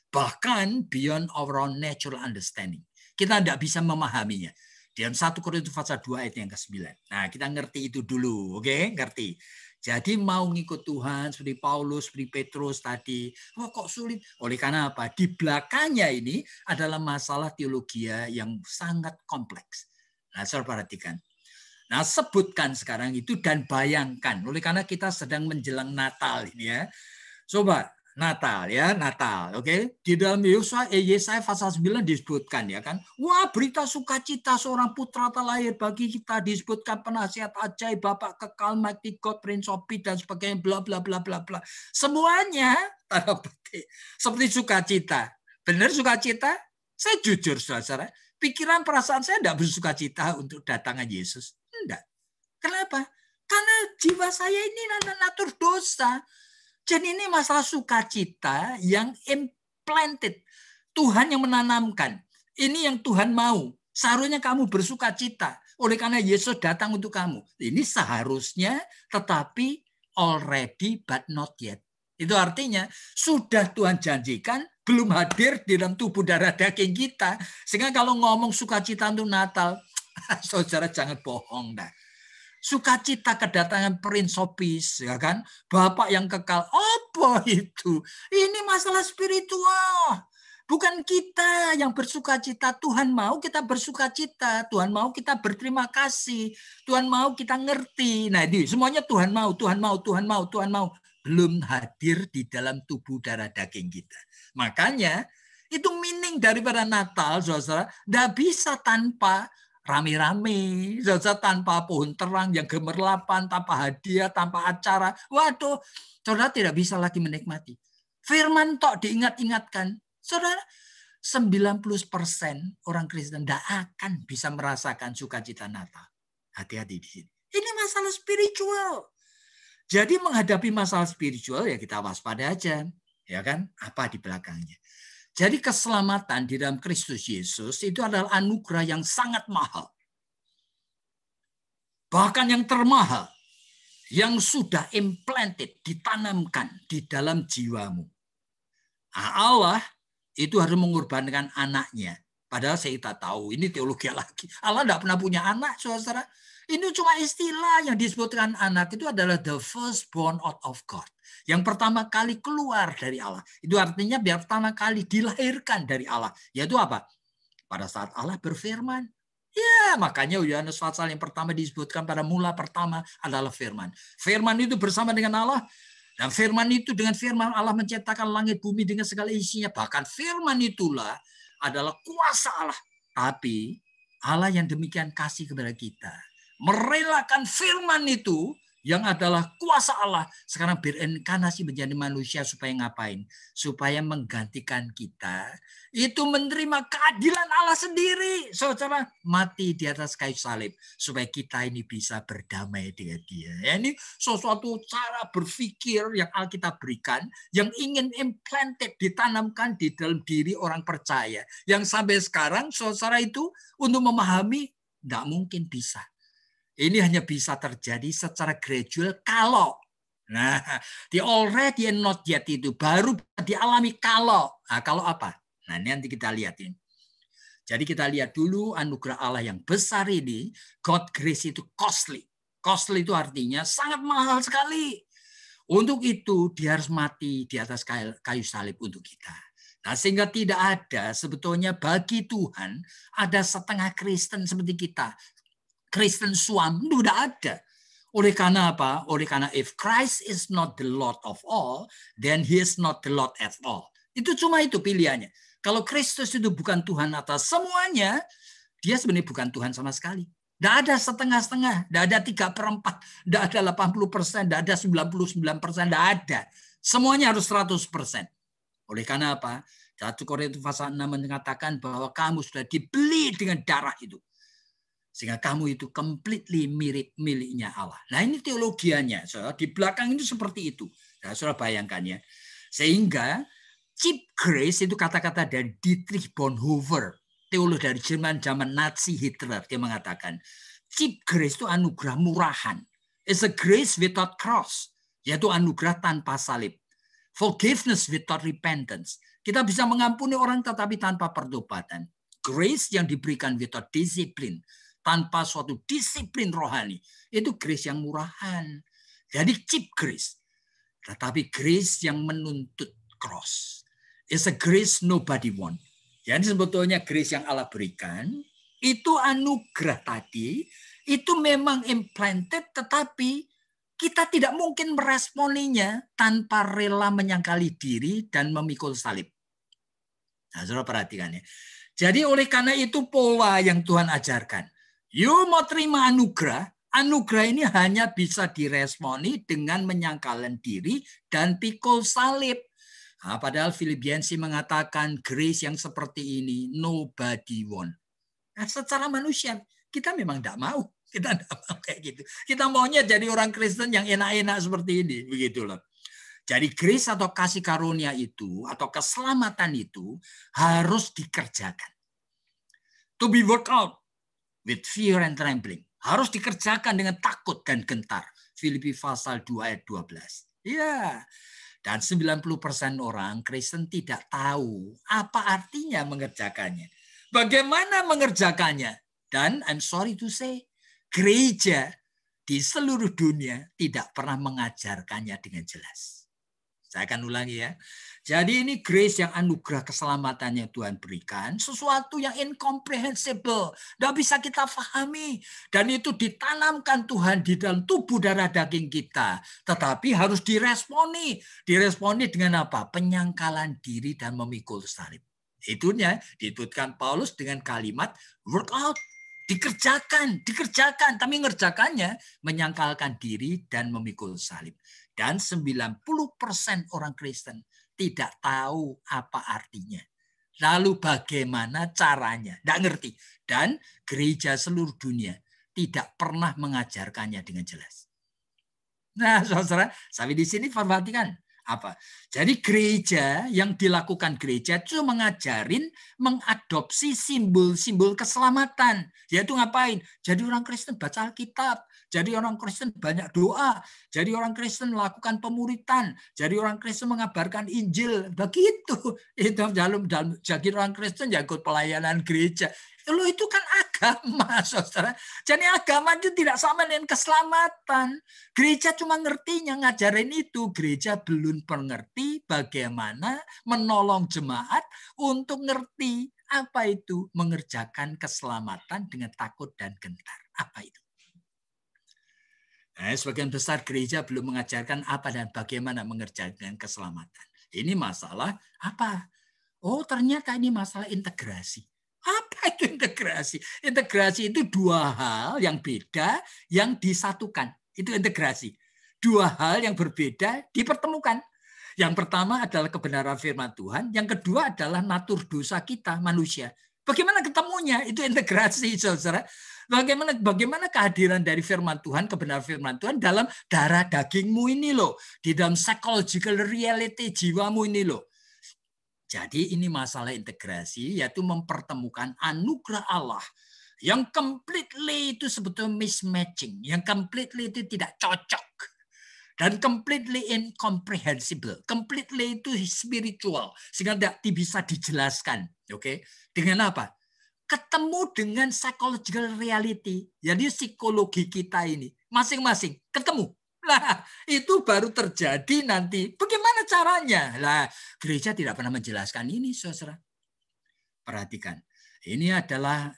Bahkan beyond our own natural understanding. Kita tidak bisa memahaminya. Dalam 1 Korintus pasal 2 ayat yang ke-9. Nah, kita ngerti itu dulu, oke? Ngerti. Jadi mau ngikut Tuhan seperti Paulus, seperti Petrus tadi. Oh kok sulit? Oleh karena apa? Di belakangnya ini adalah masalah teologi yang sangat kompleks. Nah, saudara perhatikan. Nah, sebutkan sekarang itu dan bayangkan. Oleh karena kita sedang menjelang Natal ini ya. Coba Natal ya, Natal, oke? Di dalam Yesaya pasal 9 disebutkan ya kan. Wah, berita sukacita seorang putra telah lahir bagi kita, disebutkan penasihat ajaib, Bapak kekal, mighty God, Prince of Peace dan sebagainya, bla bla bla bla bla. Semuanya tanda petik seperti sukacita. Benar sukacita? Saya jujur, saudara, pikiran perasaan saya tidak bersukacita untuk datangan Yesus. Enggak. Kenapa? Karena jiwa saya ini natur dosa. Jadi ini masalah sukacita yang implanted. Tuhan yang menanamkan. Ini yang Tuhan mau. Seharusnya kamu bersukacita. Oleh karena Yesus datang untuk kamu. Ini seharusnya, tetapi already but not yet. Itu artinya sudah Tuhan janjikan, belum hadir di dalam tubuh darah daging kita. Sehingga kalau ngomong sukacita untuk Natal, saudara jangan bohong dah. Sukacita kedatangan Prince of Peace, ya kan? Bapak yang kekal. Apa itu? Ini masalah spiritual. Bukan kita yang bersukacita. Tuhan mau kita bersukacita. Tuhan mau kita berterima kasih. Tuhan mau kita ngerti. Nah, ini semuanya Tuhan mau, Tuhan mau, Tuhan mau, Tuhan mau. Belum hadir di dalam tubuh darah daging kita. Makanya itu meaning daripada Natal, saudara. Tidak bisa tanpa rame-rame, saudara, tanpa pohon terang yang gemerlapan, tanpa hadiah, tanpa acara. Waduh, saudara tidak bisa lagi menikmati. Firman tok diingat-ingatkan. Saudara, 90% orang Kristen tidak akan bisa merasakan sukacita Natal. Hati-hati di sini. Ini masalah spiritual. Jadi menghadapi masalah spiritual ya kita waspada aja. Ya kan? Apa di belakangnya? Jadi keselamatan di dalam Kristus Yesus itu adalah anugerah yang sangat mahal. Bahkan yang termahal. Yang sudah implanted, ditanamkan di dalam jiwamu. Nah, Allah itu harus mengorbankan anaknya. Padahal saya tak tahu, ini teologi lagi. Allah tidak pernah punya anak, saudara. Ini cuma istilah yang disebutkan anak itu adalah the firstborn out of God. Yang pertama kali keluar dari Allah. Itu artinya biar pertama kali dilahirkan dari Allah. Yaitu apa? Pada saat Allah berfirman. Ya, makanya Yohanes pasal yang pertama disebutkan pada mula pertama adalah firman. Firman itu bersama dengan Allah. Dan firman itu dengan firman Allah menciptakan langit bumi dengan segala isinya. Bahkan firman itulah adalah kuasa Allah. Tapi Allah yang demikian kasih kepada kita. Merelakan firman itu yang adalah kuasa Allah. Sekarang berinkarnasi menjadi manusia supaya ngapain? Supaya menggantikan kita. Itu menerima keadilan Allah sendiri. Saudara, mati di atas kayu salib. Supaya kita ini bisa berdamai dengan dia. Ya, ini sesuatu cara berpikir yang Alkitab berikan. Yang ingin implanted, ditanamkan di dalam diri orang percaya. Yang sampai sekarang, saudara itu untuk memahami, tidak mungkin bisa. Ini hanya bisa terjadi secara gradual kalau. Nah, di already and not yet itu baru dialami kalau. Nah, kalau apa? Nah, ini nanti kita lihat ini. Jadi kita lihat dulu anugerah Allah yang besar ini. God grace itu costly. Costly itu artinya sangat mahal sekali. Untuk itu dia harus mati di atas kayu salib untuk kita. Nah, sehingga tidak ada sebetulnya bagi Tuhan ada setengah Kristen seperti kita. Kristen suam itu tidak ada. Oleh karena apa? Oleh karena if Christ is not the Lord of all, then he is not the Lord at all. Itu cuma itu pilihannya. Kalau Kristus itu bukan Tuhan atas semuanya, dia sebenarnya bukan Tuhan sama sekali. Tidak ada setengah-setengah, tidak ada 3/4, tidak ada 80%, tidak ada 99%, tidak ada. Semuanya harus 100%. Oleh karena apa? 1 Korintus pasal 6 mengatakan bahwa kamu sudah dibeli dengan darah itu. Sehingga kamu itu completely mirip miliknya Allah. Nah ini teologianya. Saudara. Di belakang itu seperti itu. Nah, saudara bayangkan ya. Sehingga cheap grace itu kata-kata dari Dietrich Bonhoeffer. Teolog dari Jerman zaman Nazi Hitler. Dia mengatakan cheap grace itu anugerah murahan. It's a grace without cross. Yaitu anugerah tanpa salib. Forgiveness without repentance. Kita bisa mengampuni orang tetapi tanpa pertobatan. Grace yang diberikan without discipline. Tanpa suatu disiplin rohani. Itu grace yang murahan. Jadi cheap grace. Tetapi grace yang menuntut cross. It's a grace nobody want. Jadi sebetulnya grace yang Allah berikan, itu anugerah tadi, itu memang implanted, tetapi kita tidak mungkin meresponinya tanpa rela menyangkali diri dan memikul salib. Nah, saudara perhatikan ya. Jadi oleh karena itu pola yang Tuhan ajarkan. You mau terima anugerah, anugerah ini hanya bisa diresponi dengan menyangkalkan diri dan pikul salib. Nah, padahal Filipiensi mengatakan grace yang seperti ini nobody want. Nah, secara manusia kita memang tidak mau. Kita tidak mau kayak gitu. Kita maunya jadi orang Kristen yang enak-enak seperti ini. Begitu loh. Jadi grace atau kasih karunia itu atau keselamatan itu harus dikerjakan. To be worked out with fear and trembling. Harus dikerjakan dengan takut dan gentar. Filipi pasal 2 ayat 12. Ya. Dan 90% orang Kristen tidak tahu apa artinya mengerjakannya. Bagaimana mengerjakannya? Dan I'm sorry to say, gereja di seluruh dunia tidak pernah mengajarkannya dengan jelas. Saya akan ulangi ya. Jadi ini grace yang anugerah keselamatan yang Tuhan berikan. Sesuatu yang incomprehensible. Tidak bisa kita pahami. Dan itu ditanamkan Tuhan di dalam tubuh darah daging kita. Tetapi harus diresponi. Diresponi dengan apa? Penyangkalan diri dan memikul salib. Itunya disebutkan Paulus dengan kalimat work out. Dikerjakan. Tapi ngerjakannya menyangkalkan diri dan memikul salib. Dan 90% orang Kristen tidak tahu apa artinya. Lalu bagaimana caranya? Tidak ngerti. Dan gereja seluruh dunia tidak pernah mengajarkannya dengan jelas. Nah, saudara, sampai di sini perhatikan apa? Jadi gereja yang dilakukan gereja itu mengajarin mengadopsi simbol-simbol keselamatan. Yaitu ngapain? Jadi orang Kristen baca Alkitab. Jadi orang Kristen banyak doa. Jadi orang Kristen melakukan pemuritan. Jadi orang Kristen mengabarkan Injil. Begitu. Itu dalam jadi orang Kristen ya ikut pelayanan gereja. Loh, itu kan agama, saudara. Jadi agama itu tidak sama dengan keselamatan. Gereja cuma ngertinya ngajarin itu. Gereja belum mengerti bagaimana menolong jemaat untuk ngerti apa itu mengerjakan keselamatan dengan takut dan gentar. Apa itu? Nah, sebagian besar gereja belum mengajarkan apa dan bagaimana mengerjakan keselamatan. Ini masalah apa? Oh, ternyata ini masalah integrasi. Apa itu integrasi? Integrasi itu dua hal yang beda yang disatukan. Itu integrasi. Dua hal yang berbeda dipertemukan. Yang pertama adalah kebenaran firman Tuhan. Yang kedua adalah natur dosa kita, manusia. Bagaimana ketemunya? Itu integrasi, saudara. Bagaimana kehadiran dari firman Tuhan, kebenaran firman Tuhan dalam darah dagingmu ini loh. Di dalam psychological reality jiwamu ini loh. Jadi ini masalah integrasi, yaitu mempertemukan anugerah Allah yang completely itu sebetulnya mismatching, yang completely itu tidak cocok, dan completely incomprehensible, completely itu spiritual, sehingga tidak bisa dijelaskan. Oke, dengan apa? Ketemu dengan psychological reality, jadi psikologi kita ini masing-masing ketemu. Nah, itu baru terjadi nanti. Bagaimana caranya? Lah, gereja tidak pernah menjelaskan ini, saudara. Perhatikan. Ini adalah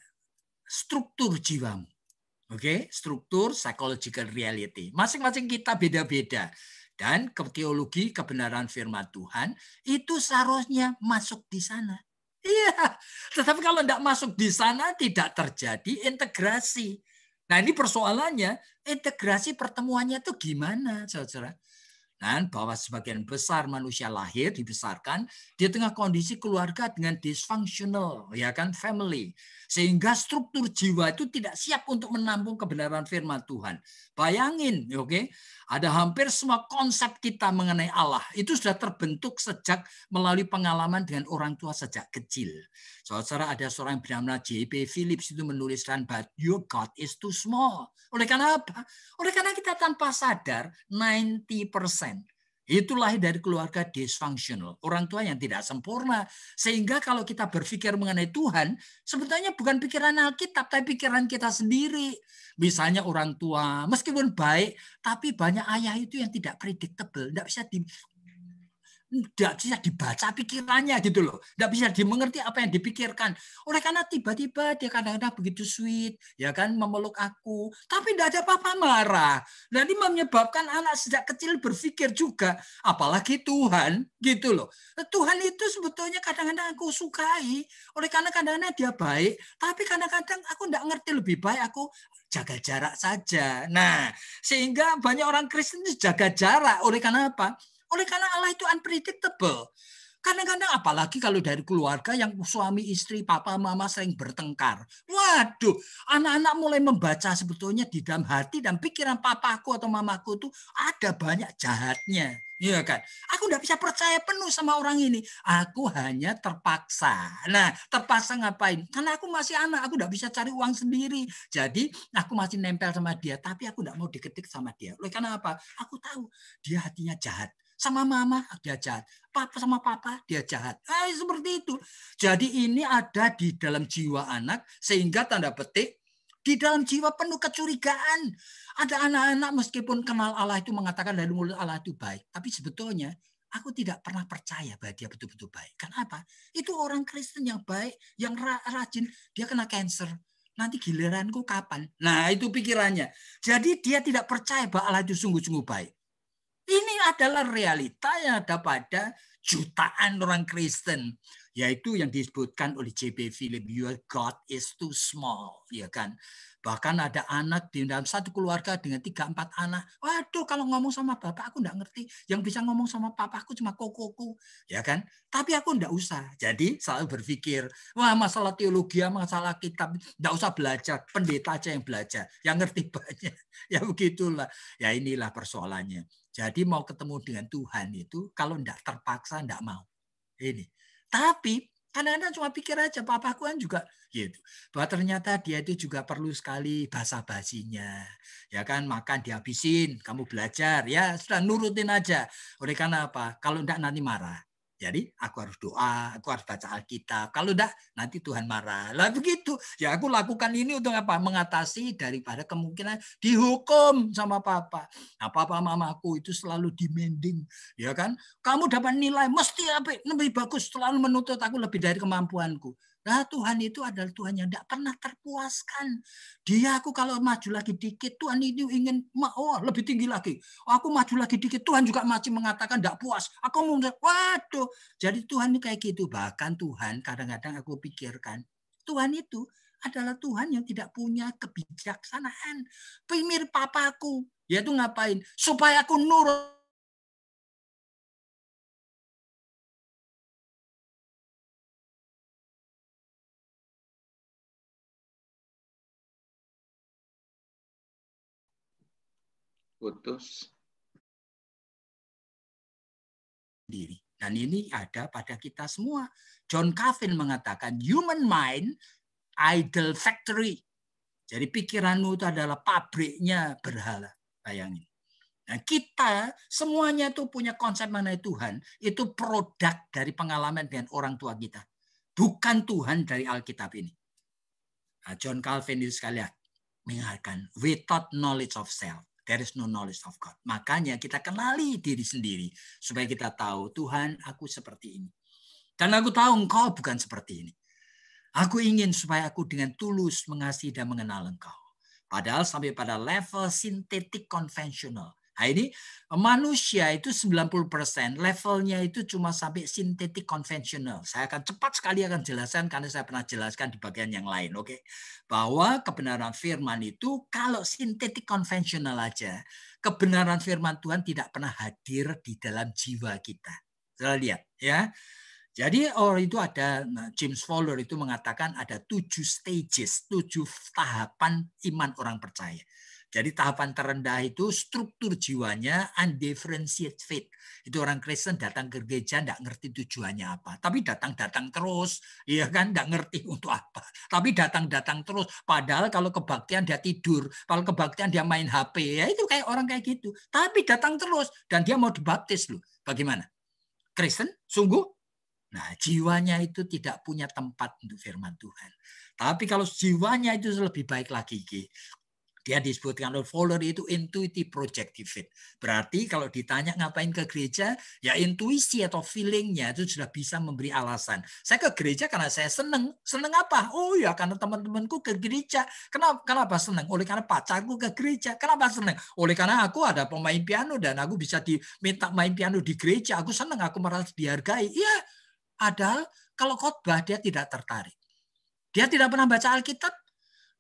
struktur jiwamu. Oke, struktur psychological reality. Masing-masing kita beda-beda. Dan teologi kebenaran firman Tuhan itu seharusnya masuk di sana. Iya, tetapi kalau tidak masuk di sana tidak terjadi integrasi. Nah, ini persoalannya, integrasi pertemuannya itu gimana, saudara? Dan bahwa sebagian besar manusia lahir dibesarkan di tengah kondisi keluarga dengan dysfunctional, ya kan, family, sehingga struktur jiwa itu tidak siap untuk menampung kebenaran firman Tuhan. Bayangin, oke, ada hampir semua konsep kita mengenai Allah itu sudah terbentuk sejak melalui pengalaman dengan orang tua sejak kecil. Saudara, ada seorang yang bernama J.P. Phillips itu menuliskan, but your God is too small. Oleh karena apa? Oleh karena kita tanpa sadar 90% Itu lahir dari keluarga dysfunctional, orang tua yang tidak sempurna. Sehingga kalau kita berpikir mengenai Tuhan, sebetulnya bukan pikiran Alkitab, tapi pikiran kita sendiri. Misalnya orang tua, meskipun baik, tapi banyak ayah itu yang tidak predictable, tidak bisa dibaca pikirannya gitu loh. Tidak bisa dimengerti apa yang dipikirkan. Oleh karena tiba-tiba dia kadang-kadang begitu sweet, ya kan, memeluk aku. Tapi tidak ada apa-apa marah. Dan ini menyebabkan anak sejak kecil berpikir juga, apalagi Tuhan gitu loh. Tuhan itu sebetulnya kadang-kadang aku sukai. Oleh karena kadang-kadang dia baik, tapi kadang-kadang aku tidak ngerti, lebih baik aku jaga jarak saja. Nah, sehingga banyak orang Kristen itu jaga jarak. Oleh karena apa? Oleh karena Allah itu unpredictable. Kadang-kadang apalagi kalau dari keluarga yang suami istri, papa, mama sering bertengkar. Waduh, anak-anak mulai membaca sebetulnya di dalam hati dan pikiran papaku atau mamaku itu ada banyak jahatnya. Iya kan? Aku tidak bisa percaya penuh sama orang ini. Aku hanya terpaksa. Nah, terpaksa ngapain? Karena aku masih anak, aku tidak bisa cari uang sendiri. Jadi aku masih nempel sama dia, tapi aku tidak mau diketik sama dia. Oleh karena apa? Aku tahu dia hatinya jahat. Sama mama dia jahat, papa sama papa dia jahat. Seperti itu. Jadi ini ada di dalam jiwa anak, sehingga tanda petik di dalam jiwa penuh kecurigaan. Ada anak-anak meskipun kenal Allah itu mengatakan dari mulut Allah itu baik, tapi sebetulnya aku tidak pernah percaya bahwa dia betul-betul baik. Kenapa? Itu orang Kristen yang baik, yang rajin, dia kena cancer. Nanti giliranku kapan? Nah, itu pikirannya. Jadi dia tidak percaya bahwa Allah itu sungguh-sungguh baik. Ini adalah realita yang ada pada jutaan orang Kristen, yaitu yang disebutkan oleh J.B. Philip, your God is too small, ya kan? Bahkan ada anak di dalam satu keluarga dengan 3-4 anak. Waduh, kalau ngomong sama bapak aku enggak ngerti. Yang bisa ngomong sama papaku cuma kokoku, ya kan? Tapi aku enggak usah. Jadi selalu berpikir, wah masalah teologi, masalah kitab, enggak usah belajar. Pendeta aja yang belajar, yang ngerti banyak. Ya begitulah. Ya inilah persoalannya. Jadi mau ketemu dengan Tuhan itu kalau enggak terpaksa enggak mau. Ini. Tapi kadang-kadang cuma pikir aja, papaku kan juga gitu. Bahwa ternyata dia itu juga perlu sekali basa-basinya. Ya kan, makan dihabisin, kamu belajar, ya sudah nurutin aja. Oleh karena apa? Kalau enggak nanti marah. Jadi aku harus doa, aku harus baca Alkitab. Kalau enggak, nanti Tuhan marah. Lah begitu. Ya aku lakukan ini untuk apa? Mengatasi daripada kemungkinan dihukum sama papa. Nah, papa mamaku itu selalu demanding. Ya kan? Kamu dapat nilai, mesti lebih bagus. Selalu menuntut aku lebih dari kemampuanku. Nah, Tuhan itu adalah Tuhan yang tidak pernah terpuaskan. Dia aku kalau maju lagi dikit, Tuhan itu ingin lebih tinggi lagi. Aku maju lagi dikit, Tuhan juga masih mengatakan tidak puas. Aku mau, waduh. Jadi Tuhan ini kayak gitu. Bahkan Tuhan kadang-kadang aku pikirkan, Tuhan itu adalah Tuhan yang tidak punya kebijaksanaan. Mirip papaku. Dia tuh ngapain? Supaya aku nurut. Putus. Diri. Dan ini ada pada kita semua. John Calvin mengatakan human mind idol factory. Jadi pikiranmu itu adalah pabriknya berhala. Bayangin. Nah, kita semuanya itu punya konsep mengenai Tuhan, itu produk dari pengalaman dengan orang tua kita. Bukan Tuhan dari Alkitab ini. Nah, John Calvin itu sekalian mengatakan without knowledge of self, there is no knowledge of God. Makanya kita kenali diri sendiri supaya kita tahu Tuhan, aku seperti ini. Dan aku tahu engkau bukan seperti ini. Aku ingin supaya aku dengan tulus mengasihi dan mengenal engkau. Padahal sampai pada level sintetik konvensional. Nah ini manusia itu 90% levelnya itu cuma sampai sintetik konvensional. Saya akan cepat sekali akan jelaskan karena saya pernah jelaskan di bagian yang lain. Oke, bahwa kebenaran firman itu kalau sintetik konvensional aja, kebenaran firman Tuhan tidak pernah hadir di dalam jiwa kita. Saya lihat ya. Jadi itu ada James Fowler itu mengatakan ada 7 stages, 7 tahapan iman orang percaya. Jadi tahapan terendah itu struktur jiwanya undifferentiated faith. Itu orang Kristen datang ke gereja enggak ngerti tujuannya apa. Tapi datang-datang terus, ya kan, enggak ngerti untuk apa. Tapi datang-datang terus. Padahal kalau kebaktian dia tidur, kalau kebaktian dia main HP, ya itu kayak orang kayak gitu. Tapi datang terus dan dia mau dibaptis loh. Bagaimana? Kristen? Sungguh? Nah, jiwanya itu tidak punya tempat untuk firman Tuhan. Tapi kalau jiwanya itu lebih baik lagi, dia disebutkan oleh Fowler itu intuitive projective faith. Berarti kalau ditanya ngapain ke gereja, ya intuisi atau feelingnya itu sudah bisa memberi alasan. Saya ke gereja karena saya senang. Senang apa? Oh ya karena teman-temanku ke gereja. Kenapa senang? Oleh karena pacarku ke gereja. Kenapa senang? Oleh karena aku ada pemain piano dan aku bisa diminta main piano di gereja. Aku senang, aku merasa dihargai. Ya, padahal kalau khotbah dia tidak tertarik. Dia tidak pernah baca Alkitab.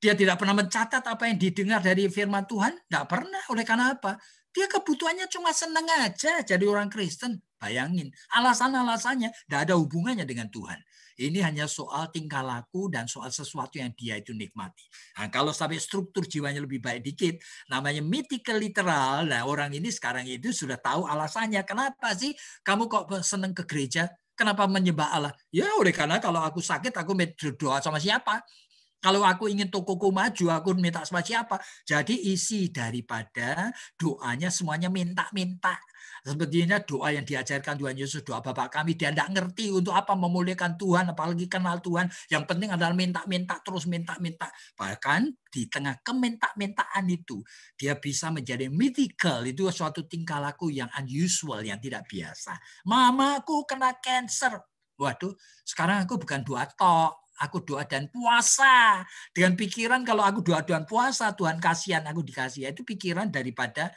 Dia tidak pernah mencatat apa yang didengar dari firman Tuhan. Tidak pernah. Oleh karena apa? Dia kebutuhannya cuma senang aja jadi orang Kristen. Bayangin. Alasan-alasannya tidak ada hubungannya dengan Tuhan. Ini hanya soal tingkah laku dan soal sesuatu yang dia itu nikmati. Nah, kalau sampai struktur jiwanya lebih baik dikit, namanya mythical literal. Nah, orang ini sekarang itu sudah tahu alasannya. Kenapa sih kamu kok senang ke gereja? Kenapa menyembah Allah? Ya, oleh karena kalau aku sakit, aku berdoa sama siapa? Kalau aku ingin tokoku maju, aku minta sama siapa? Jadi isi daripada doanya semuanya minta-minta. Sepertinya doa yang diajarkan Tuhan Yesus, doa Bapa kami, dia tidak ngerti untuk apa memuliakan Tuhan, apalagi kenal Tuhan. Yang penting adalah minta-minta, terus minta-minta. Bahkan di tengah keminta-mintaan itu, dia bisa menjadi mythical. Itu suatu tingkah laku yang unusual, yang tidak biasa. Mamaku kena cancer. Waduh, sekarang aku bukan doa tok. Aku doa dan puasa. Dengan pikiran kalau aku doa dan puasa, Tuhan kasihan aku dikasih. Itu pikiran daripada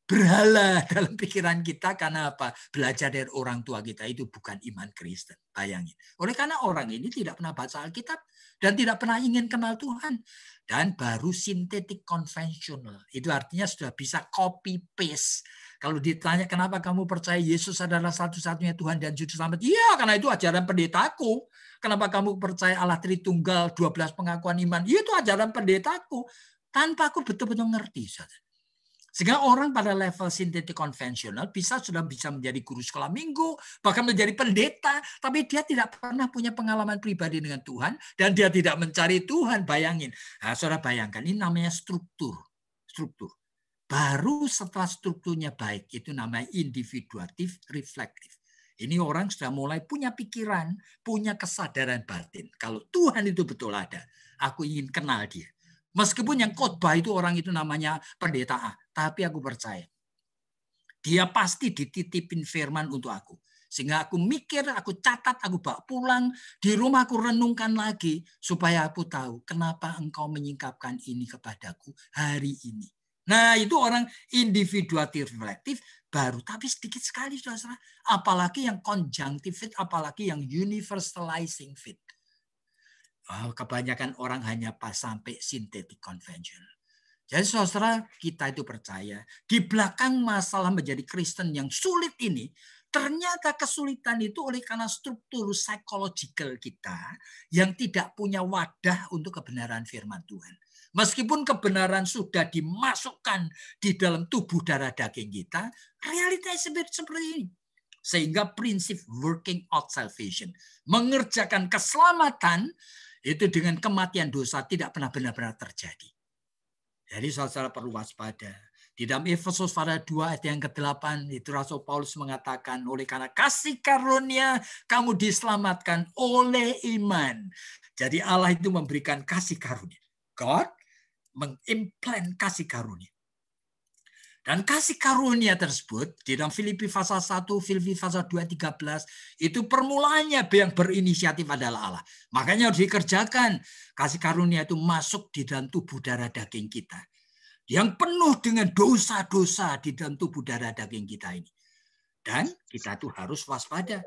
berhala dalam pikiran kita. Karena apa? Belajar dari orang tua kita itu bukan iman Kristen. Bayangin. Oleh karena orang ini tidak pernah baca Alkitab dan tidak pernah ingin kenal Tuhan. Dan baru sintetik konvensional. Itu artinya sudah bisa copy paste. Kalau ditanya kenapa kamu percaya Yesus adalah satu-satunya Tuhan dan Juru Selamat? Iya, karena itu ajaran pendetaku. Kenapa kamu percaya Allah Tritunggal, 12 pengakuan iman? Itu ajaran pendetaku. Tanpa aku betul-betul ngerti. Sehingga orang pada level sintetik konvensional sudah bisa menjadi guru sekolah minggu, bahkan menjadi pendeta. Tapi dia tidak pernah punya pengalaman pribadi dengan Tuhan. Dan dia tidak mencari Tuhan, bayangin. Nah, saudara bayangkan, ini namanya struktur. Baru setelah strukturnya baik, itu namanya individuatif, reflektif. Ini orang sudah mulai punya pikiran, punya kesadaran batin. Kalau Tuhan itu betul ada, aku ingin kenal dia. Meskipun yang khotbah itu orang itu namanya pendeta A, tapi aku percaya. Dia pasti dititipin firman untuk aku. Sehingga aku mikir, aku catat, aku bawa pulang. Di rumah aku renungkan lagi. Supaya aku tahu kenapa engkau menyingkapkan ini kepadaku hari ini. Nah itu orang individuatif reflektif baru, tapi sedikit sekali saudara. Apalagi yang conjunctive fit, apalagi yang universalizing fit. Kebanyakan orang hanya pas sampai sintetik konvensional. Jadi saudara kita itu percaya di belakang masalah menjadi Kristen yang sulit ini, ternyata kesulitan itu oleh karena struktur psikologikal kita yang tidak punya wadah untuk kebenaran firman Tuhan. Meskipun kebenaran sudah dimasukkan di dalam tubuh darah daging kita, realitanya seperti ini. Sehingga prinsip working out salvation, mengerjakan keselamatan, itu dengan kematian dosa tidak pernah benar-benar terjadi. Jadi saudara perlu waspada. Di dalam Efesus pasal 2 ayat yang ke-8, itu Rasul Paulus mengatakan, oleh karena kasih karunia kamu diselamatkan oleh iman. Jadi Allah itu memberikan kasih karunia. God mengimplant kasih karunia. Dan kasih karunia tersebut di dalam Filipi pasal 1, Filipi pasal 2, 13 itu permulaannya yang berinisiatif adalah Allah. Makanya harus dikerjakan. Kasih karunia itu masuk di dalam tubuh darah daging kita. Yang penuh dengan dosa-dosa di dalam tubuh darah daging kita ini. Dan kita tuh harus waspada.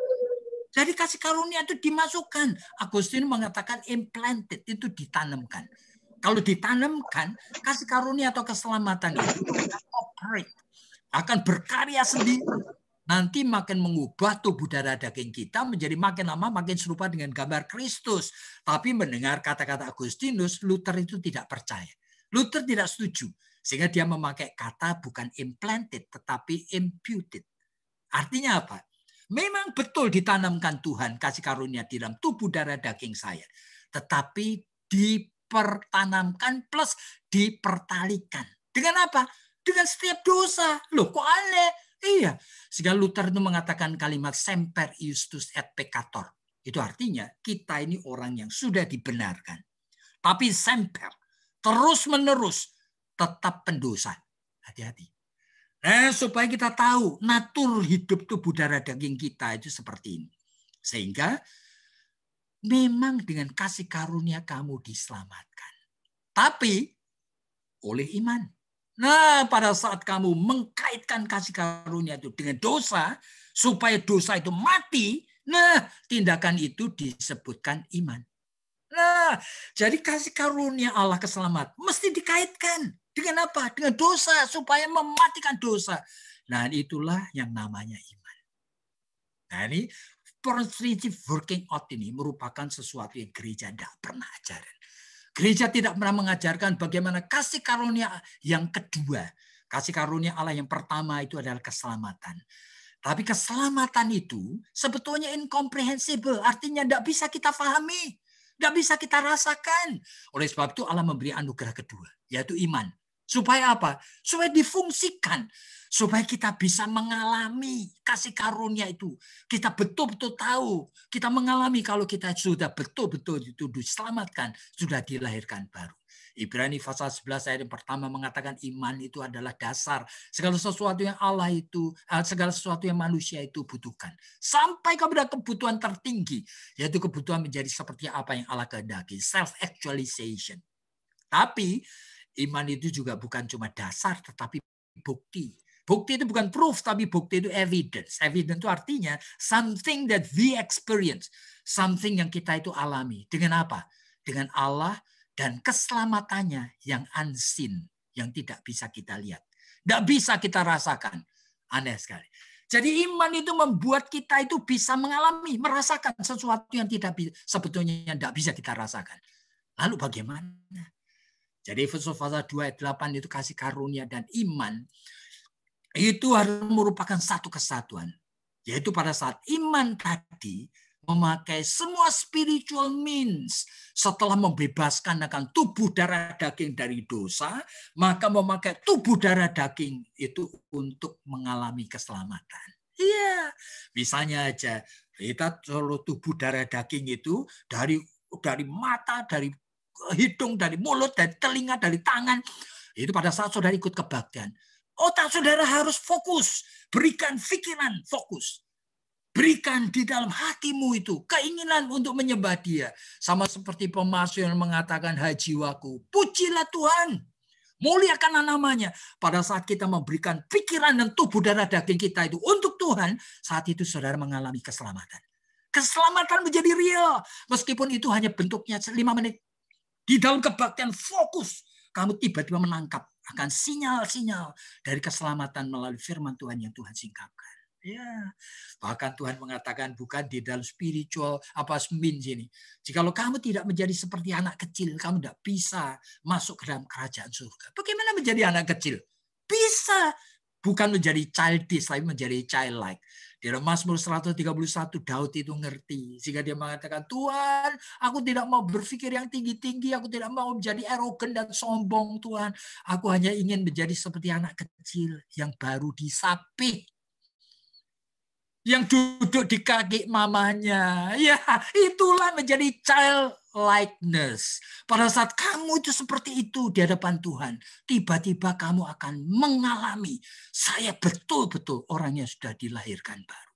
Jadi kasih karunia itu dimasukkan. Agustinus mengatakan implanted, itu ditanamkan. Kalau ditanamkan, kasih karunia atau keselamatan itu akan operate, akan berkarya sendiri. Nanti makin mengubah tubuh darah daging kita menjadi makin lama makin serupa dengan gambar Kristus. Tapi mendengar kata-kata Agustinus, Luther itu tidak percaya. Luther tidak setuju. Sehingga dia memakai kata bukan implanted, tetapi imputed. Artinya apa? Memang betul ditanamkan Tuhan kasih karunia di dalam tubuh darah daging saya. Tetapi dipertanamkan plus dipertalikan. Dengan apa? Dengan setiap dosa. Loh kok aneh? Iya. Sehingga Luther itu mengatakan kalimat semper iustus et peccator. Itu artinya kita ini orang yang sudah dibenarkan. Tapi semper, terus menerus, tetap pendosa. Hati-hati. Nah, supaya kita tahu natur hidup tubuh darah daging kita itu seperti ini. Sehingga memang dengan kasih karunia kamu diselamatkan. Tapi oleh iman. Nah, pada saat kamu mengkaitkan kasih karunia itu dengan dosa, supaya dosa itu mati, nah tindakan itu disebutkan iman. Nah, jadi kasih karunia Allah keselamat mesti dikaitkan dengan apa? Dengan dosa, supaya mematikan dosa. Nah, itulah yang namanya iman. Nah, ini prinsip working out ini merupakan sesuatu yang gereja tidak pernah ajarin. Gereja tidak pernah mengajarkan bagaimana kasih karunia yang kedua. Kasih karunia Allah yang pertama itu adalah keselamatan. Tapi keselamatan itu sebetulnya incomprehensible. Artinya tidak bisa kita pahami. Tidak bisa kita rasakan. Oleh sebab itu Allah memberi anugerah kedua, yaitu iman. Supaya apa? Supaya difungsikan. Supaya kita bisa mengalami kasih karunia itu. Kita betul-betul tahu. Kita mengalami kalau kita sudah betul-betul itu diselamatkan. Sudah dilahirkan baru. Ibrani pasal 11 ayat yang pertama mengatakan iman itu adalah dasar. Segala sesuatu yang Allah itu, segala sesuatu yang manusia itu butuhkan. Sampai kepada kebutuhan tertinggi. Yaitu kebutuhan menjadi seperti apa yang Allah kehendaki. Self-actualization. Tapi iman itu juga bukan cuma dasar, tetapi bukti. Bukti itu bukan proof, tapi bukti itu evidence. Evidence itu artinya something that we experience. Something yang kita itu alami. Dengan apa? Dengan Allah dan keselamatannya yang unseen. Yang tidak bisa kita lihat. Tidak bisa kita rasakan. Aneh sekali. Jadi iman itu membuat kita itu bisa mengalami, merasakan sesuatu yang sebetulnya tidak bisa kita rasakan. Lalu bagaimana? Jadi Efesus pasal 2 ayat 8 itu kasih karunia dan iman itu harus merupakan satu kesatuan. Yaitu pada saat iman tadi memakai semua spiritual means setelah membebaskan akan tubuh darah daging dari dosa, maka memakai tubuh darah daging itu untuk mengalami keselamatan. Iya, misalnya aja kita seluruh tubuh darah daging itu dari mata, dari hidung, dari mulut, dari telinga, dari tangan. Itu pada saat saudara ikut kebaktian. Otak saudara harus fokus. Berikan pikiran fokus. Berikan di dalam hatimu itu keinginan untuk menyembah Dia. Sama seperti pemasmur yang mengatakan, hai jiwaku, pujilah Tuhan. Muliakanlah namanya. Pada saat kita memberikan pikiran dan tubuh darah daging kita itu untuk Tuhan, saat itu saudara mengalami keselamatan. Keselamatan menjadi real. Meskipun itu hanya bentuknya 5 menit. Di dalam kebaktian fokus, kamu tiba-tiba menangkap akan sinyal-sinyal dari keselamatan melalui firman Tuhan yang Tuhan singkapkan. Ya, bahkan Tuhan mengatakan bukan di dalam spiritual means ini. Jikalau kamu tidak menjadi seperti anak kecil, kamu tidak bisa masuk ke dalam kerajaan surga. Bagaimana menjadi anak kecil? Bisa. Bukan menjadi childish, tapi menjadi childlike. Di dalam Mazmur 131, Daud itu ngerti. Sehingga dia mengatakan, Tuhan, aku tidak mau berpikir yang tinggi-tinggi. Aku tidak mau menjadi arogan dan sombong, Tuhan. Aku hanya ingin menjadi seperti anak kecil yang baru disapih. Yang duduk di kaki mamanya. Ya, itulah menjadi childlikeness. Pada saat kamu itu seperti itu di hadapan Tuhan, tiba-tiba kamu akan mengalami, saya betul-betul orang yang sudah dilahirkan baru.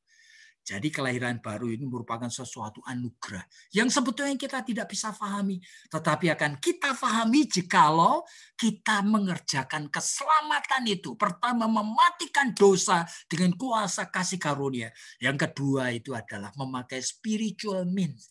Jadi kelahiran baru ini merupakan sesuatu anugerah yang sebetulnya kita tidak bisa pahami. Tetapi akan kita pahami jikalau kita mengerjakan keselamatan itu. Pertama, mematikan dosa dengan kuasa kasih karunia. Yang kedua itu adalah memakai spiritual means.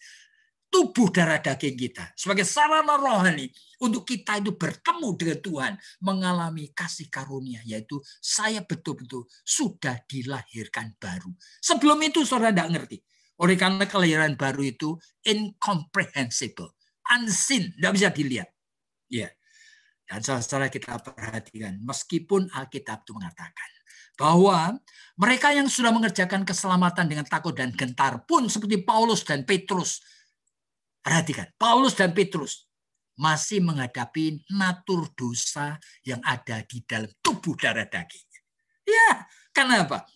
Tubuh darah daging kita sebagai sarana rohani untuk kita itu bertemu dengan Tuhan, mengalami kasih karunia, yaitu saya betul-betul sudah dilahirkan baru. Sebelum itu saudara tidak ngerti. Oleh karena kelahiran baru itu incomprehensible, unseen, tidak bisa dilihat. Ya. Dan saudara kita perhatikan, meskipun Alkitab itu mengatakan bahwa mereka yang sudah mengerjakan keselamatan dengan takut dan gentar pun seperti Paulus dan Petrus. Perhatikan, Paulus dan Petrus masih menghadapi natur dosa yang ada di dalam tubuh darah dagingnya. Ya, kenapa?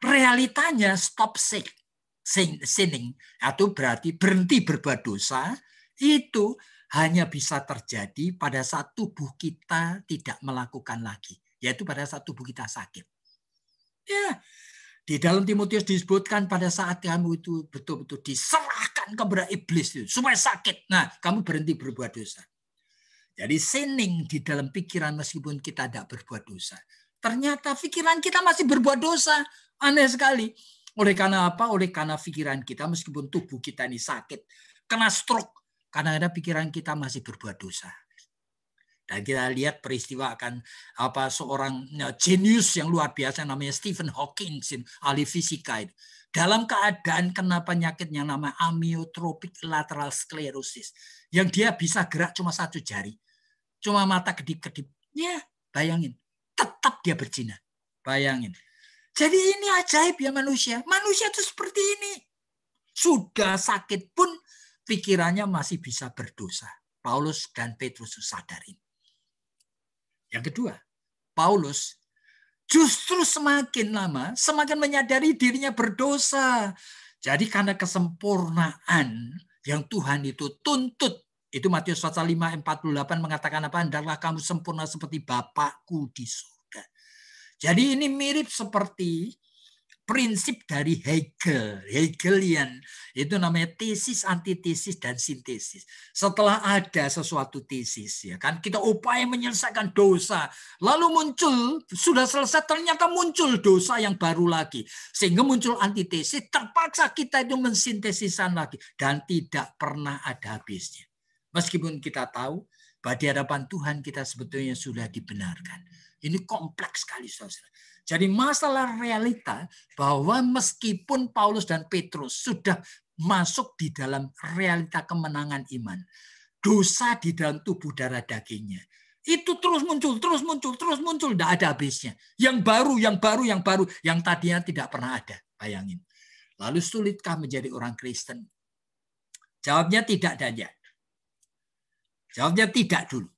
Realitanya stop sinning, atau berarti berhenti berbuat dosa, itu hanya bisa terjadi pada saat tubuh kita tidak melakukan lagi, yaitu pada saat tubuh kita sakit. Ya, di dalam Timotius disebutkan pada saat kamu itu betul-betul diserahkan kepada iblis itu supaya sakit. Nah, kamu berhenti berbuat dosa. Jadi sinning di dalam pikiran meskipun kita tidak berbuat dosa. Ternyata pikiran kita masih berbuat dosa. Aneh sekali. Oleh karena apa? Oleh karena pikiran kita meskipun tubuh kita ini sakit, kena stroke, kadang-kadang pikiran kita masih berbuat dosa. Dan kita lihat peristiwa akan seorang jenius yang luar biasa namanya Stephen Hawking, ahli fisika itu. Dalam keadaan kena penyakit yang namanya amyotrophic lateral sclerosis, yang dia bisa gerak cuma satu jari, cuma mata kedip-kedip. Ya, bayangin, tetap dia berzina. Bayangin. Jadi ini ajaib ya manusia. Manusia itu seperti ini. Sudah sakit pun pikirannya masih bisa berdosa. Paulus dan Petrus sadarin. Yang kedua, Paulus justru semakin lama semakin menyadari dirinya berdosa. Jadi karena kesempurnaan yang Tuhan itu tuntut, itu Matius 5:48 mengatakan apa? Hendaklah kamu sempurna seperti Bapakku di surga. Jadi ini mirip seperti prinsip dari Hegelian, itu namanya tesis, antitesis, dan sintesis. Setelah ada sesuatu tesis, ya kan, kita upaya menyelesaikan dosa, lalu muncul, sudah selesai, ternyata muncul dosa yang baru lagi, sehingga muncul antitesis, terpaksa kita itu mensintesisan lagi, dan tidak pernah ada habisnya. Meskipun kita tahu bahwa di hadapan Tuhan kita sebetulnya sudah dibenarkan. Ini kompleks sekali, saudara. Jadi masalah realita bahwa meskipun Paulus dan Petrus sudah masuk di dalam realita kemenangan iman, dosa di dalam tubuh darah dagingnya itu terus muncul, tidak ada habisnya. Yang baru, yang tadinya tidak pernah ada. Bayangin. Lalu sulitkah menjadi orang Kristen? Jawabnya tidak dan ya. Jawabnya tidak dulu.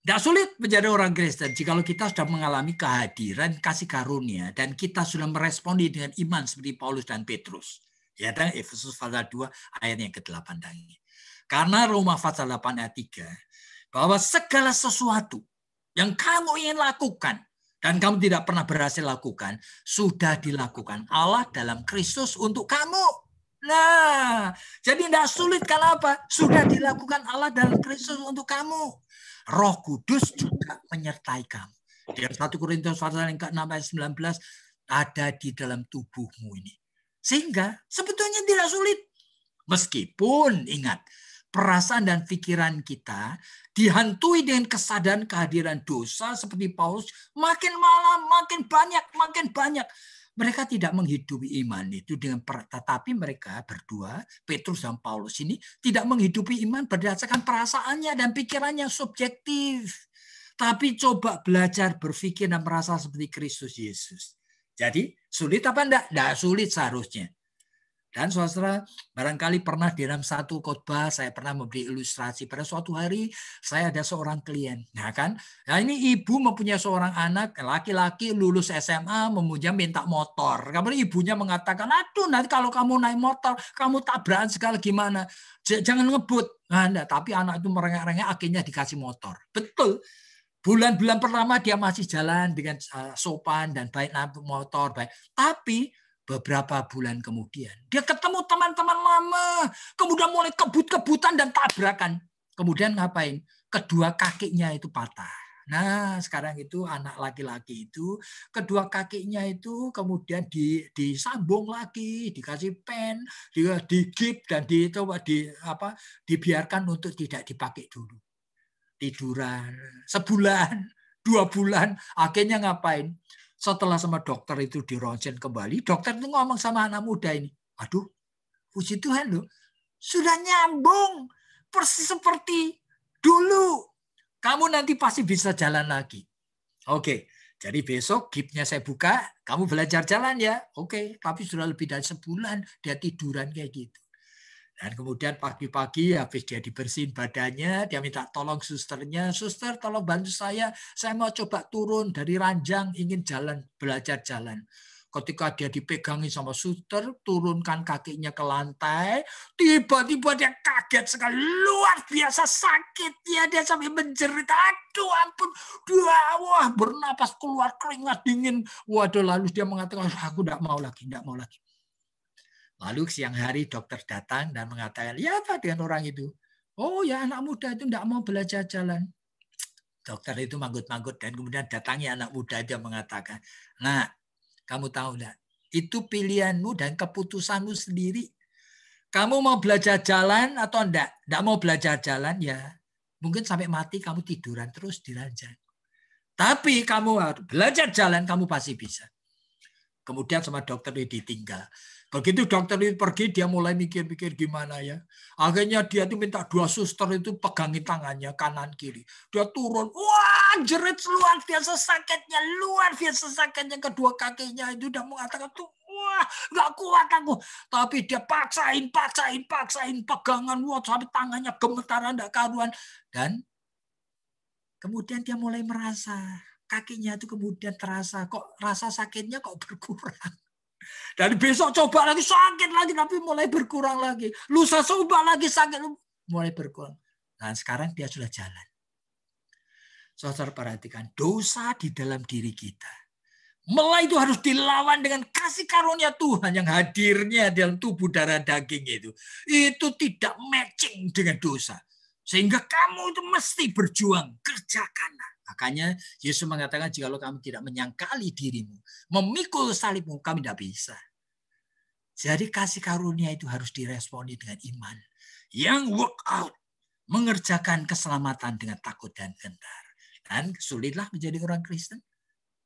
Tidak sulit menjadi orang Kristen jika kita sudah mengalami kehadiran kasih karunia dan kita sudah meresponi dengan iman seperti Paulus dan Petrus. Ya, dan Efesus pasal 2 ayat yang ke-8 tadi. Karena Roma pasal 8 ayat 3 bahwa segala sesuatu yang kamu ingin lakukan dan kamu tidak pernah berhasil lakukan sudah dilakukan Allah dalam Kristus untuk kamu. Nah, jadi tidak sulit karena apa? Sudah dilakukan Allah dalam Kristus untuk kamu. Roh Kudus juga menyertai kamu. Di 1 Korintus pasal yang ke-6 ayat 19 ada di dalam tubuhmu ini. Sehingga sebetulnya tidak sulit. Meskipun ingat, perasaan dan pikiran kita dihantui dengan kesadaran kehadiran dosa seperti Paulus, makin malam, makin banyak. Mereka tidak menghidupi iman itu dengan tetapi mereka berdua, Petrus dan Paulus ini tidak menghidupi iman berdasarkan perasaannya dan pikirannya subjektif. Tapi coba belajar berpikir dan merasa seperti Kristus Yesus. Jadi sulit apa enggak? Enggak sulit seharusnya. Dan saudara, barangkali pernah di dalam satu khotbah saya pernah memberi ilustrasi. Pada suatu hari saya ada seorang klien, nah kan? Nah ini ibu mempunyai seorang anak laki-laki lulus SMA, minta motor. Kemudian ibunya mengatakan, aduh nanti kalau kamu naik motor, kamu tabrakan segala gimana? Jangan ngebut. Nah, enggak, tapi anak itu merengek-rengek, akhirnya dikasih motor. Betul. Bulan-bulan pertama dia masih jalan dengan sopan dan baik, naik motor baik. Tapi beberapa bulan kemudian, dia ketemu teman-teman lama. Kemudian mulai kebut-kebutan dan tabrakan. Kemudian ngapain? Kedua kakinya itu patah. Nah, sekarang itu anak laki-laki itu, kedua kakinya itu kemudian disambung lagi, dikasih pen, digip, dan dibiarkan untuk tidak dipakai dulu. Tiduran, sebulan, 2 bulan, akhirnya ngapain? Setelah sama dokter itu dironsen kembali, dokter itu ngomong sama anak muda ini, aduh, puji Tuhan loh, sudah nyambung persis seperti dulu. kamu nanti pasti bisa jalan lagi. Oke, jadi besok gipnya saya buka, kamu belajar jalan ya. Oke, tapi sudah lebih dari sebulan dia tiduran kayak gitu. Dan kemudian pagi-pagi habis dia dibersihin badannya, dia minta tolong susternya, suster tolong bantu saya mau coba turun dari ranjang, ingin jalan, belajar jalan. Ketika dia dipegangin sama suster, turunkan kakinya ke lantai, tiba-tiba dia kaget sekali, luar biasa sakitnya, dia sampai menjerit, aduh ampun, wah bernapas keluar keringat dingin. Waduh, lalu dia mengatakan, aku tidak mau lagi. Lalu siang hari dokter datang dan mengatakan, ya apa dengan orang itu? Oh ya anak muda itu tidak mau belajar jalan. Dokter itu manggut-manggut dan kemudian datangi anak muda dia mengatakan, nah kamu tahu enggak? Itu pilihanmu dan keputusanmu sendiri. Kamu mau belajar jalan atau enggak? Enggak mau belajar jalan ya. Mungkin sampai mati kamu tiduran terus di ranjang. Tapi kamu harus belajar jalan, kamu pasti bisa. Kemudian sama dokter itu ditinggal. Begitu dokter itu pergi, dia mulai mikir-mikir gimana ya. Akhirnya dia tuh minta 2 suster itu pegangin tangannya kanan kiri. Dia turun, wah jerit luar biasa sakitnya, kedua kakinya itu udah mengatakan tuh, wah nggak kuat aku. Tapi dia paksain pegangan, wah sampai tangannya gemetaran nggak karuan. Dan kemudian dia mulai merasa kakinya itu kemudian terasa kok rasa sakitnya kok berkurang. Dan besok coba lagi sakit lagi tapi mulai berkurang lagi. Lusa coba lagi sakit mulai berkurang. Dan sekarang dia sudah jalan. Saudara perhatikan dosa di dalam diri kita. Mulai itu harus dilawan dengan kasih karunia Tuhan yang hadirnya dalam tubuh darah daging itu. Itu tidak matching dengan dosa. Sehingga kamu itu mesti berjuang, kerjakanlah. Makanya Yesus mengatakan jikalau kamu tidak menyangkali dirimu, memikul salibmu, kamu tidak bisa. Jadi kasih karunia itu harus diresponi dengan iman. Yang work out, mengerjakan keselamatan dengan takut dan gentar. Dan sulitlah menjadi orang Kristen.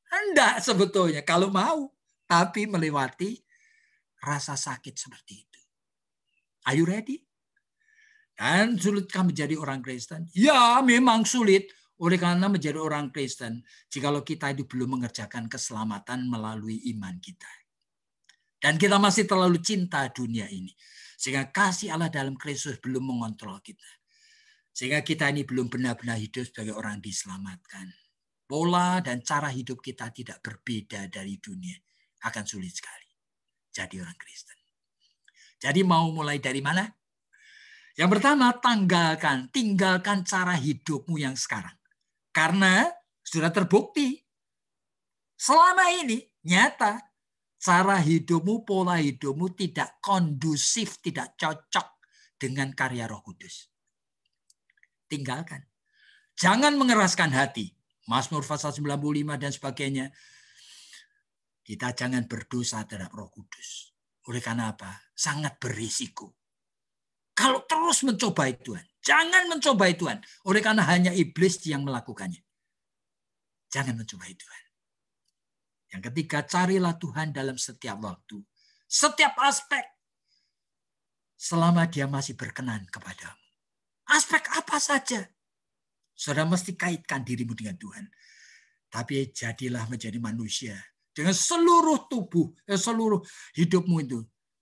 Enggak sebetulnya, kalau mau. Tapi melewati rasa sakit seperti itu. Are you ready? Dan sulitkah menjadi orang Kristen? Ya, memang sulit. Oleh karena menjadi orang Kristen, jikalau kita itu belum mengerjakan keselamatan melalui iman kita. Dan kita masih terlalu cinta dunia ini. Sehingga kasih Allah dalam Kristus belum mengontrol kita. Sehingga kita ini belum benar-benar hidup sebagai orang diselamatkan. Pola dan cara hidup kita tidak berbeda dari dunia. Akan sulit sekali jadi orang Kristen. Jadi mau mulai dari mana? Yang pertama, tinggalkan cara hidupmu yang sekarang. Karena sudah terbukti selama ini nyata cara hidupmu, pola hidupmu tidak kondusif, tidak cocok dengan karya Roh Kudus. Tinggalkan. Jangan mengeraskan hati. Mazmur pasal 95 dan sebagainya. Kita jangan berdosa terhadap Roh Kudus. Oleh karena apa? Sangat berisiko. Kalau terus mencobai Tuhan. Jangan mencobai Tuhan. Oleh karena hanya iblis yang melakukannya. Jangan mencobai Tuhan. Yang ketiga, carilah Tuhan dalam setiap waktu. Setiap aspek. Selama dia masih berkenan kepadamu. Aspek apa saja. Saudara mesti kaitkan dirimu dengan Tuhan. Tapi jadilah menjadi manusia. Dengan seluruh tubuh, seluruh hidupmu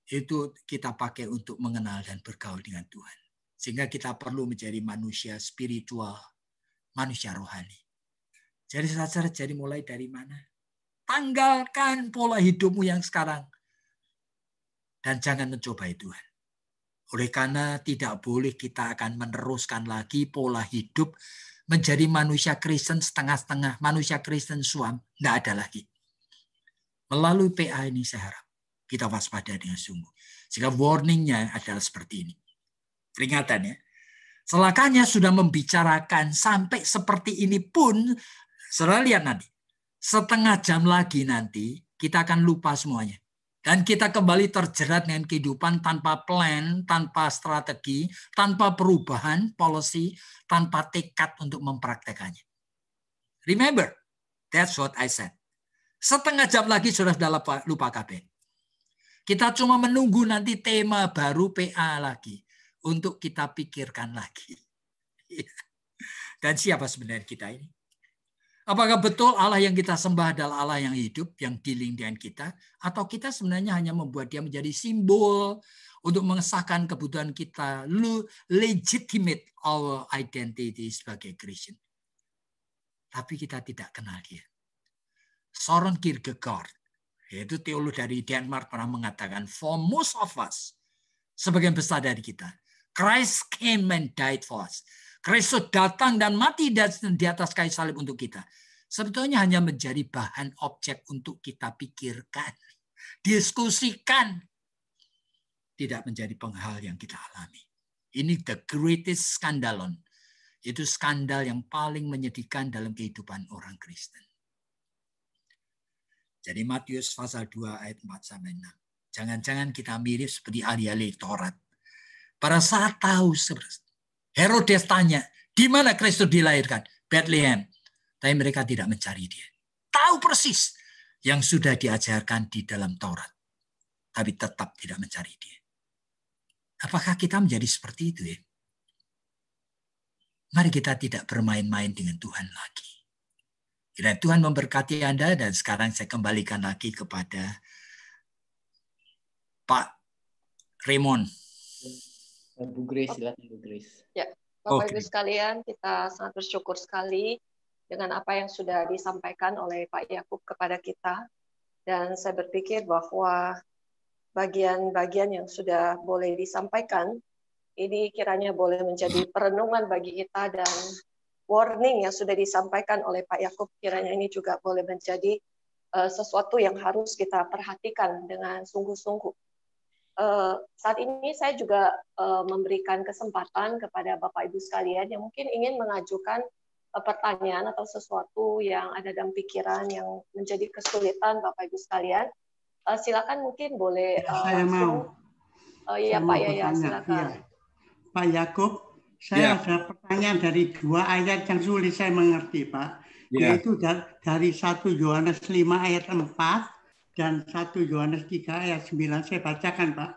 itu kita pakai untuk mengenal dan bergaul dengan Tuhan. Sehingga kita perlu menjadi manusia spiritual, manusia rohani. Jadi saudara, jadi mulai dari mana? Tanggalkan pola hidupmu yang sekarang. Dan jangan mencobai Tuhan. Oleh karena tidak boleh kita akan meneruskan lagi pola hidup menjadi manusia Kristen setengah-setengah, manusia Kristen suam. Tidak ada lagi. Melalui PA ini saya harap kita waspada dengan sungguh. Sehingga warningnya adalah seperti ini. Peringatan ya. Celakanya sudah membicarakan sampai seperti ini pun, saudara lihat nanti. Setengah jam lagi nanti kita akan lupa semuanya. Dan kita kembali terjerat dengan kehidupan tanpa plan, tanpa strategi, tanpa perubahan policy, tanpa tekad untuk mempraktekannya. Remember, that's what I said. Setengah jam lagi sudah lupa kabeh. Kita cuma menunggu nanti tema baru PA lagi untuk kita pikirkan lagi. Dan siapa sebenarnya kita ini? Apakah betul Allah yang kita sembah adalah Allah yang hidup, yang dealing dengan kita? Atau kita sebenarnya hanya membuat dia menjadi simbol untuk mengesahkan kebutuhan kita, legitimate our identity sebagai Kristen. Tapi kita tidak kenal dia. Søren Kierkegaard, yaitu teolog dari Denmark, pernah mengatakan, for most of us, sebagian besar dari kita, Christ came and died for us. Kristus datang dan mati di atas kayu salib untuk kita. Sebetulnya hanya menjadi bahan objek untuk kita pikirkan, diskusikan. Tidak menjadi penghal yang kita alami. Ini the greatest skandalon. Itu skandal yang paling menyedihkan dalam kehidupan orang Kristen. Jadi Matius pasal 2 ayat 4-6. Jangan-jangan kita mirip seperti ahli-ahli Taurat. Pada saat tahu, Herodes tanya, di mana Kristus dilahirkan? Bethlehem. Tapi mereka tidak mencari dia. Tahu persis yang sudah diajarkan di dalam Taurat. Tapi tetap tidak mencari dia. Apakah kita menjadi seperti itu ya? Mari kita tidak bermain-main dengan Tuhan lagi. Dan Tuhan memberkati Anda, dan sekarang saya kembalikan lagi kepada Pak Raymond. Bu Grace, silakan Bu Grace. Ya, Bapak Ibu sekalian, kita sangat bersyukur sekali dengan apa yang sudah disampaikan oleh Pak Yakub kepada kita. Dan saya berpikir bahwa bagian-bagian yang sudah boleh disampaikan, ini kiranya boleh menjadi perenungan bagi kita, dan warning yang sudah disampaikan oleh Pak Yakub, kiranya ini juga boleh menjadi sesuatu yang harus kita perhatikan dengan sungguh-sungguh. Saat ini saya juga memberikan kesempatan kepada Bapak Ibu sekalian yang mungkin ingin mengajukan pertanyaan atau sesuatu yang ada dalam pikiran yang menjadi kesulitan Bapak Ibu sekalian. Silakan, mungkin boleh saya langsung. Saya Pak Yaya, silakan. Ya. Pak Yakub, saya ada pertanyaan dari 2 ayat yang sulit saya mengerti, Pak. Yaitu dari 1 Yohanes 5 ayat 4 dan 1 Yohanes 3 ayat 9. Saya bacakan, Pak.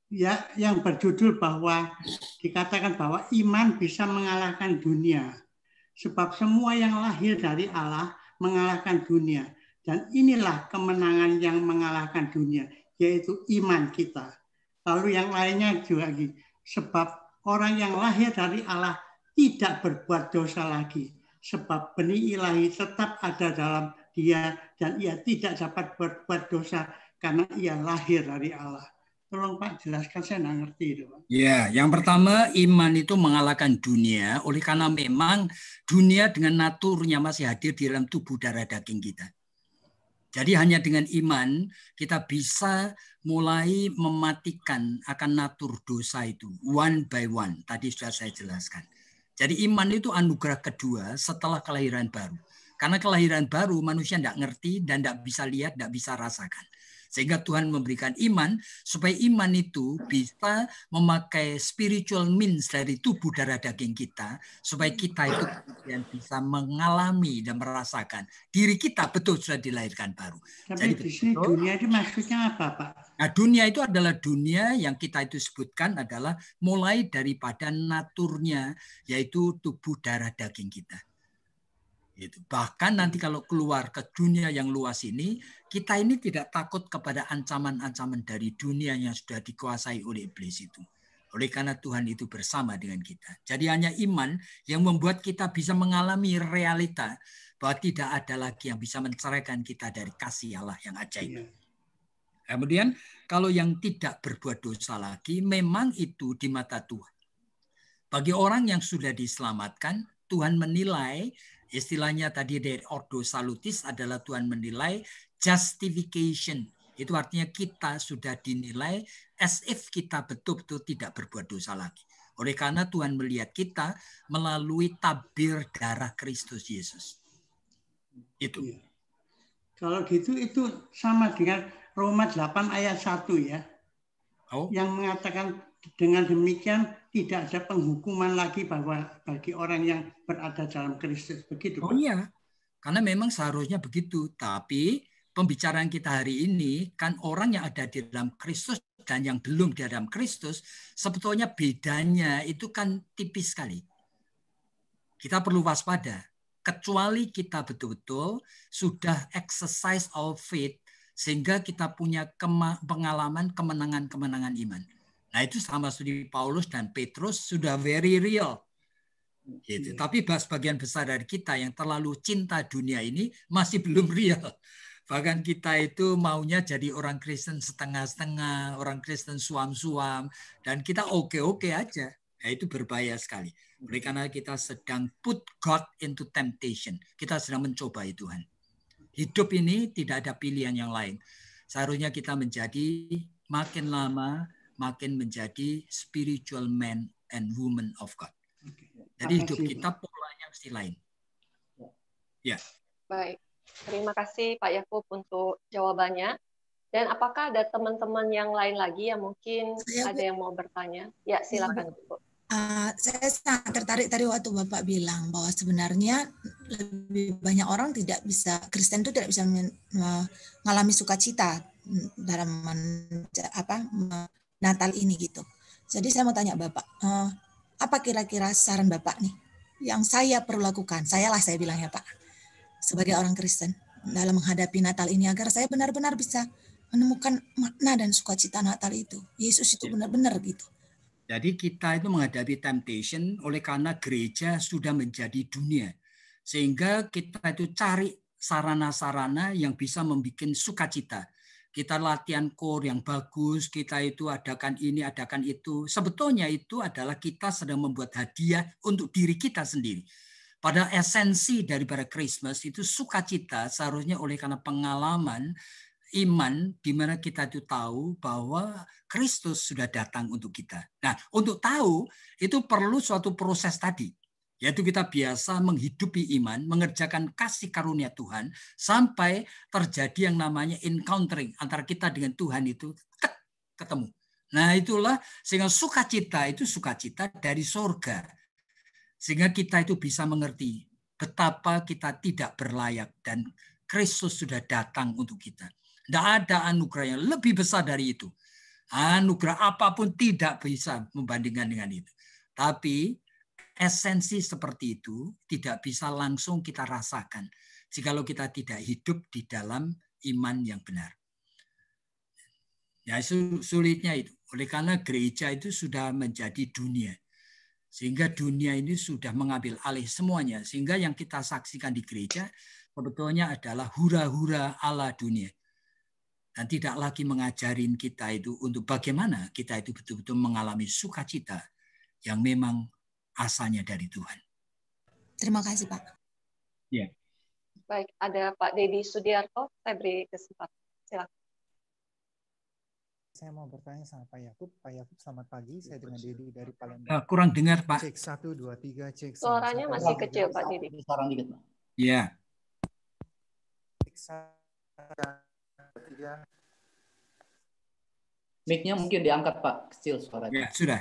Ya, yang berjudul bahwa dikatakan bahwa iman bisa mengalahkan dunia. Sebab semua yang lahir dari Allah mengalahkan dunia. Dan inilah kemenangan yang mengalahkan dunia, yaitu iman kita. Lalu yang lainnya juga lagi. Sebab orang yang lahir dari Allah tidak berbuat dosa lagi. Sebab benih ilahi tetap ada dalam dia, dan ia tidak dapat berbuat dosa karena ia lahir dari Allah. Tolong Pak jelaskan, saya nggak ngerti itu, Pak. Ya, yang pertama, iman itu mengalahkan dunia, oleh karena memang dunia dengan naturnya masih hadir di dalam tubuh darah daging kita. Jadi hanya dengan iman kita bisa mulai mematikan akan natur dosa itu one by one. Tadi sudah saya jelaskan. Jadi iman itu anugerah kedua setelah kelahiran baru. Karena kelahiran baru manusia tidak ngerti dan tidak bisa lihat, tidak bisa rasakan. Sehingga Tuhan memberikan iman supaya iman itu bisa memakai spiritual means dari tubuh darah daging kita supaya kita itu kemudian bisa mengalami dan merasakan diri kita betul sudah dilahirkan baru. Tapi jadi di sini dunia itu maksudnya apa, Pak? Nah, dunia itu adalah dunia yang kita itu sebutkan adalah mulai daripada naturnya, yaitu tubuh darah daging kita. Gitu. Bahkan nanti kalau keluar ke dunia yang luas ini, kita ini tidak takut kepada ancaman-ancaman dari dunia yang sudah dikuasai oleh iblis itu. Oleh karena Tuhan itu bersama dengan kita. Jadi hanya iman yang membuat kita bisa mengalami realita bahwa tidak ada lagi yang bisa menceraikan kita dari kasih Allah yang ajaib. Kemudian kalau yang tidak berbuat dosa lagi, memang itu di mata Tuhan. Bagi orang yang sudah diselamatkan, Tuhan menilai, istilahnya tadi dari ordo salutis adalah Tuhan menilai justification. Itu artinya kita sudah dinilai as if kita betul-betul tidak berbuat dosa lagi. Oleh karena Tuhan melihat kita melalui tabir darah Kristus Yesus. Itu. Kalau gitu itu sama dengan Roma 8 ayat 1 ya. Oh. Yang mengatakan dengan demikian tidak ada penghukuman lagi bahwa bagi orang yang berada dalam Kristus. Begitu, Pak? Oh iya, karena memang seharusnya begitu. Tapi pembicaraan kita hari ini kan orang yang ada di dalam Kristus dan yang belum di dalam Kristus, sebetulnya bedanya itu kan tipis sekali. kita perlu waspada. Kecuali kita betul-betul sudah exercise our faith, sehingga kita punya pengalaman kemenangan-kemenangan iman. Nah itu sama seperti Paulus dan Petrus sudah very real. Gitu. Tapi sebagian besar dari kita yang terlalu cinta dunia ini masih belum real. Bahkan kita itu maunya jadi orang Kristen setengah-setengah, orang Kristen suam-suam, dan kita oke-oke aja. Nah, itu berbahaya sekali. Oleh karena kita sedang put God into temptation. Kita sedang mencobai Tuhan. Hidup ini tidak ada pilihan yang lain. Seharusnya kita menjadi makin lama, makin menjadi spiritual man and woman of God. Jadi hidup kita polanya mesti lain. Ya. Baik. Terima kasih Pak Yakub untuk jawabannya. Dan apakah ada teman-teman yang lain lagi yang mungkin ada yang mau bertanya? Ya, silakan Bu. Saya sangat tertarik tadi waktu Bapak bilang bahwa sebenarnya lebih banyak orang tidak bisa, Kristen itu tidak bisa mengalami sukacita dalam Natal ini gitu. Jadi saya mau tanya Bapak, apa kira-kira saran Bapak nih yang saya perlu lakukan? Saya bilang ya Pak, sebagai orang Kristen dalam menghadapi Natal ini agar saya benar-benar bisa menemukan makna dan sukacita Natal itu. Yesus itu benar-benar gitu. Jadi kita itu menghadapi temptation oleh karena gereja sudah menjadi dunia. Sehingga kita itu cari sarana-sarana yang bisa membuat sukacita. Kita latihan core yang bagus, kita itu adakan ini, adakan itu. Sebetulnya itu adalah kita sedang membuat hadiah untuk diri kita sendiri. Pada esensi daripada Christmas itu sukacita seharusnya oleh karena pengalaman iman di mana kita itu tahu bahwa Kristus sudah datang untuk kita. Nah, untuk tahu itu perlu suatu proses tadi, yaitu kita biasa menghidupi iman, mengerjakan kasih karunia Tuhan sampai terjadi yang namanya encountering antara kita dengan Tuhan itu ketemu. Nah, itulah sehingga sukacita itu sukacita dari surga. Sehingga kita itu bisa mengerti betapa kita tidak berlayak dan Kristus sudah datang untuk kita. Tidak ada anugerah yang lebih besar dari itu. Anugerah apapun tidak bisa membandingkan dengan itu. Tapi esensi seperti itu tidak bisa langsung kita rasakan jikalau kita tidak hidup di dalam iman yang benar. Ya, sulitnya itu. Oleh karena gereja itu sudah menjadi dunia. Sehingga dunia ini sudah mengambil alih semuanya. Sehingga yang kita saksikan di gereja sebetulnya adalah hura-hura ala dunia. Dan tidak lagi mengajarin kita itu untuk bagaimana kita itu betul-betul mengalami sukacita yang memang asalnya dari Tuhan. Terima kasih Pak. Ya. Baik, ada Pak Dedi Sudiarto, saya beri kesempatan. Silakan. Saya mau bertanya sama Pak Yakub. Pak Yakub, selamat pagi. Saya dengan Dedi dari Palembang. Kurang dengar Pak. Cek 1, 2, 3, cek. Suaranya masih kecil Pak Dedi. Sekarang dikit Pak. Ya. Cek 1, 3. Mic-nya mungkin diangkat Pak, kecil suaranya. Ya, sudah.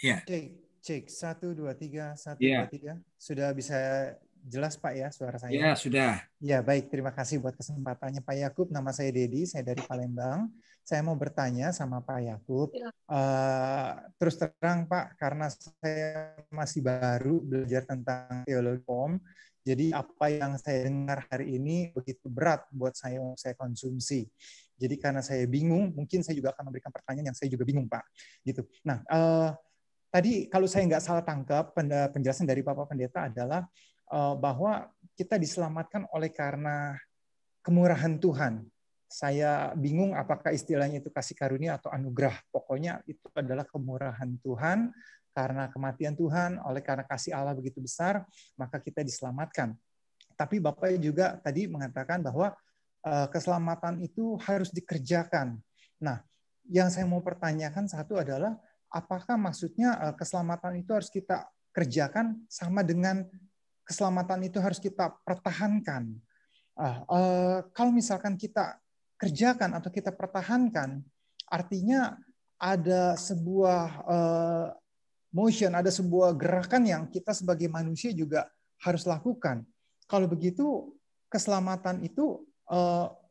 Ya. Cek 1, 2, 3, 1, Ya. 2, 3. Sudah bisa jelas Pak ya suara saya? Ya, sudah. Ya, baik. Terima kasih buat kesempatannya Pak Yakub. Nama saya Dedi, saya dari Palembang. Saya mau bertanya sama Pak Yakub. Terus terang Pak, karena saya masih baru belajar tentang teologi POM, jadi apa yang saya dengar hari ini begitu berat buat saya untuk saya konsumsi. Jadi karena saya bingung, mungkin saya juga akan memberikan pertanyaan yang saya juga bingung Pak. Gitu. Nah, tadi kalau saya nggak salah tangkap penjelasan dari Bapak Pendeta adalah bahwa kita diselamatkan oleh karena kemurahan Tuhan. Saya bingung apakah istilahnya itu kasih karunia atau anugerah. Pokoknya itu adalah kemurahan Tuhan, karena kematian Tuhan, oleh karena kasih Allah begitu besar, maka kita diselamatkan. Tapi Bapak juga tadi mengatakan bahwa keselamatan itu harus dikerjakan. Nah, yang saya mau pertanyakan satu adalah, apakah maksudnya keselamatan itu harus kita kerjakan sama dengan keselamatan itu harus kita pertahankan? Kalau misalkan kita kerjakan atau kita pertahankan, artinya ada sebuah motion, ada sebuah gerakan yang kita sebagai manusia juga harus lakukan. Kalau begitu, keselamatan itu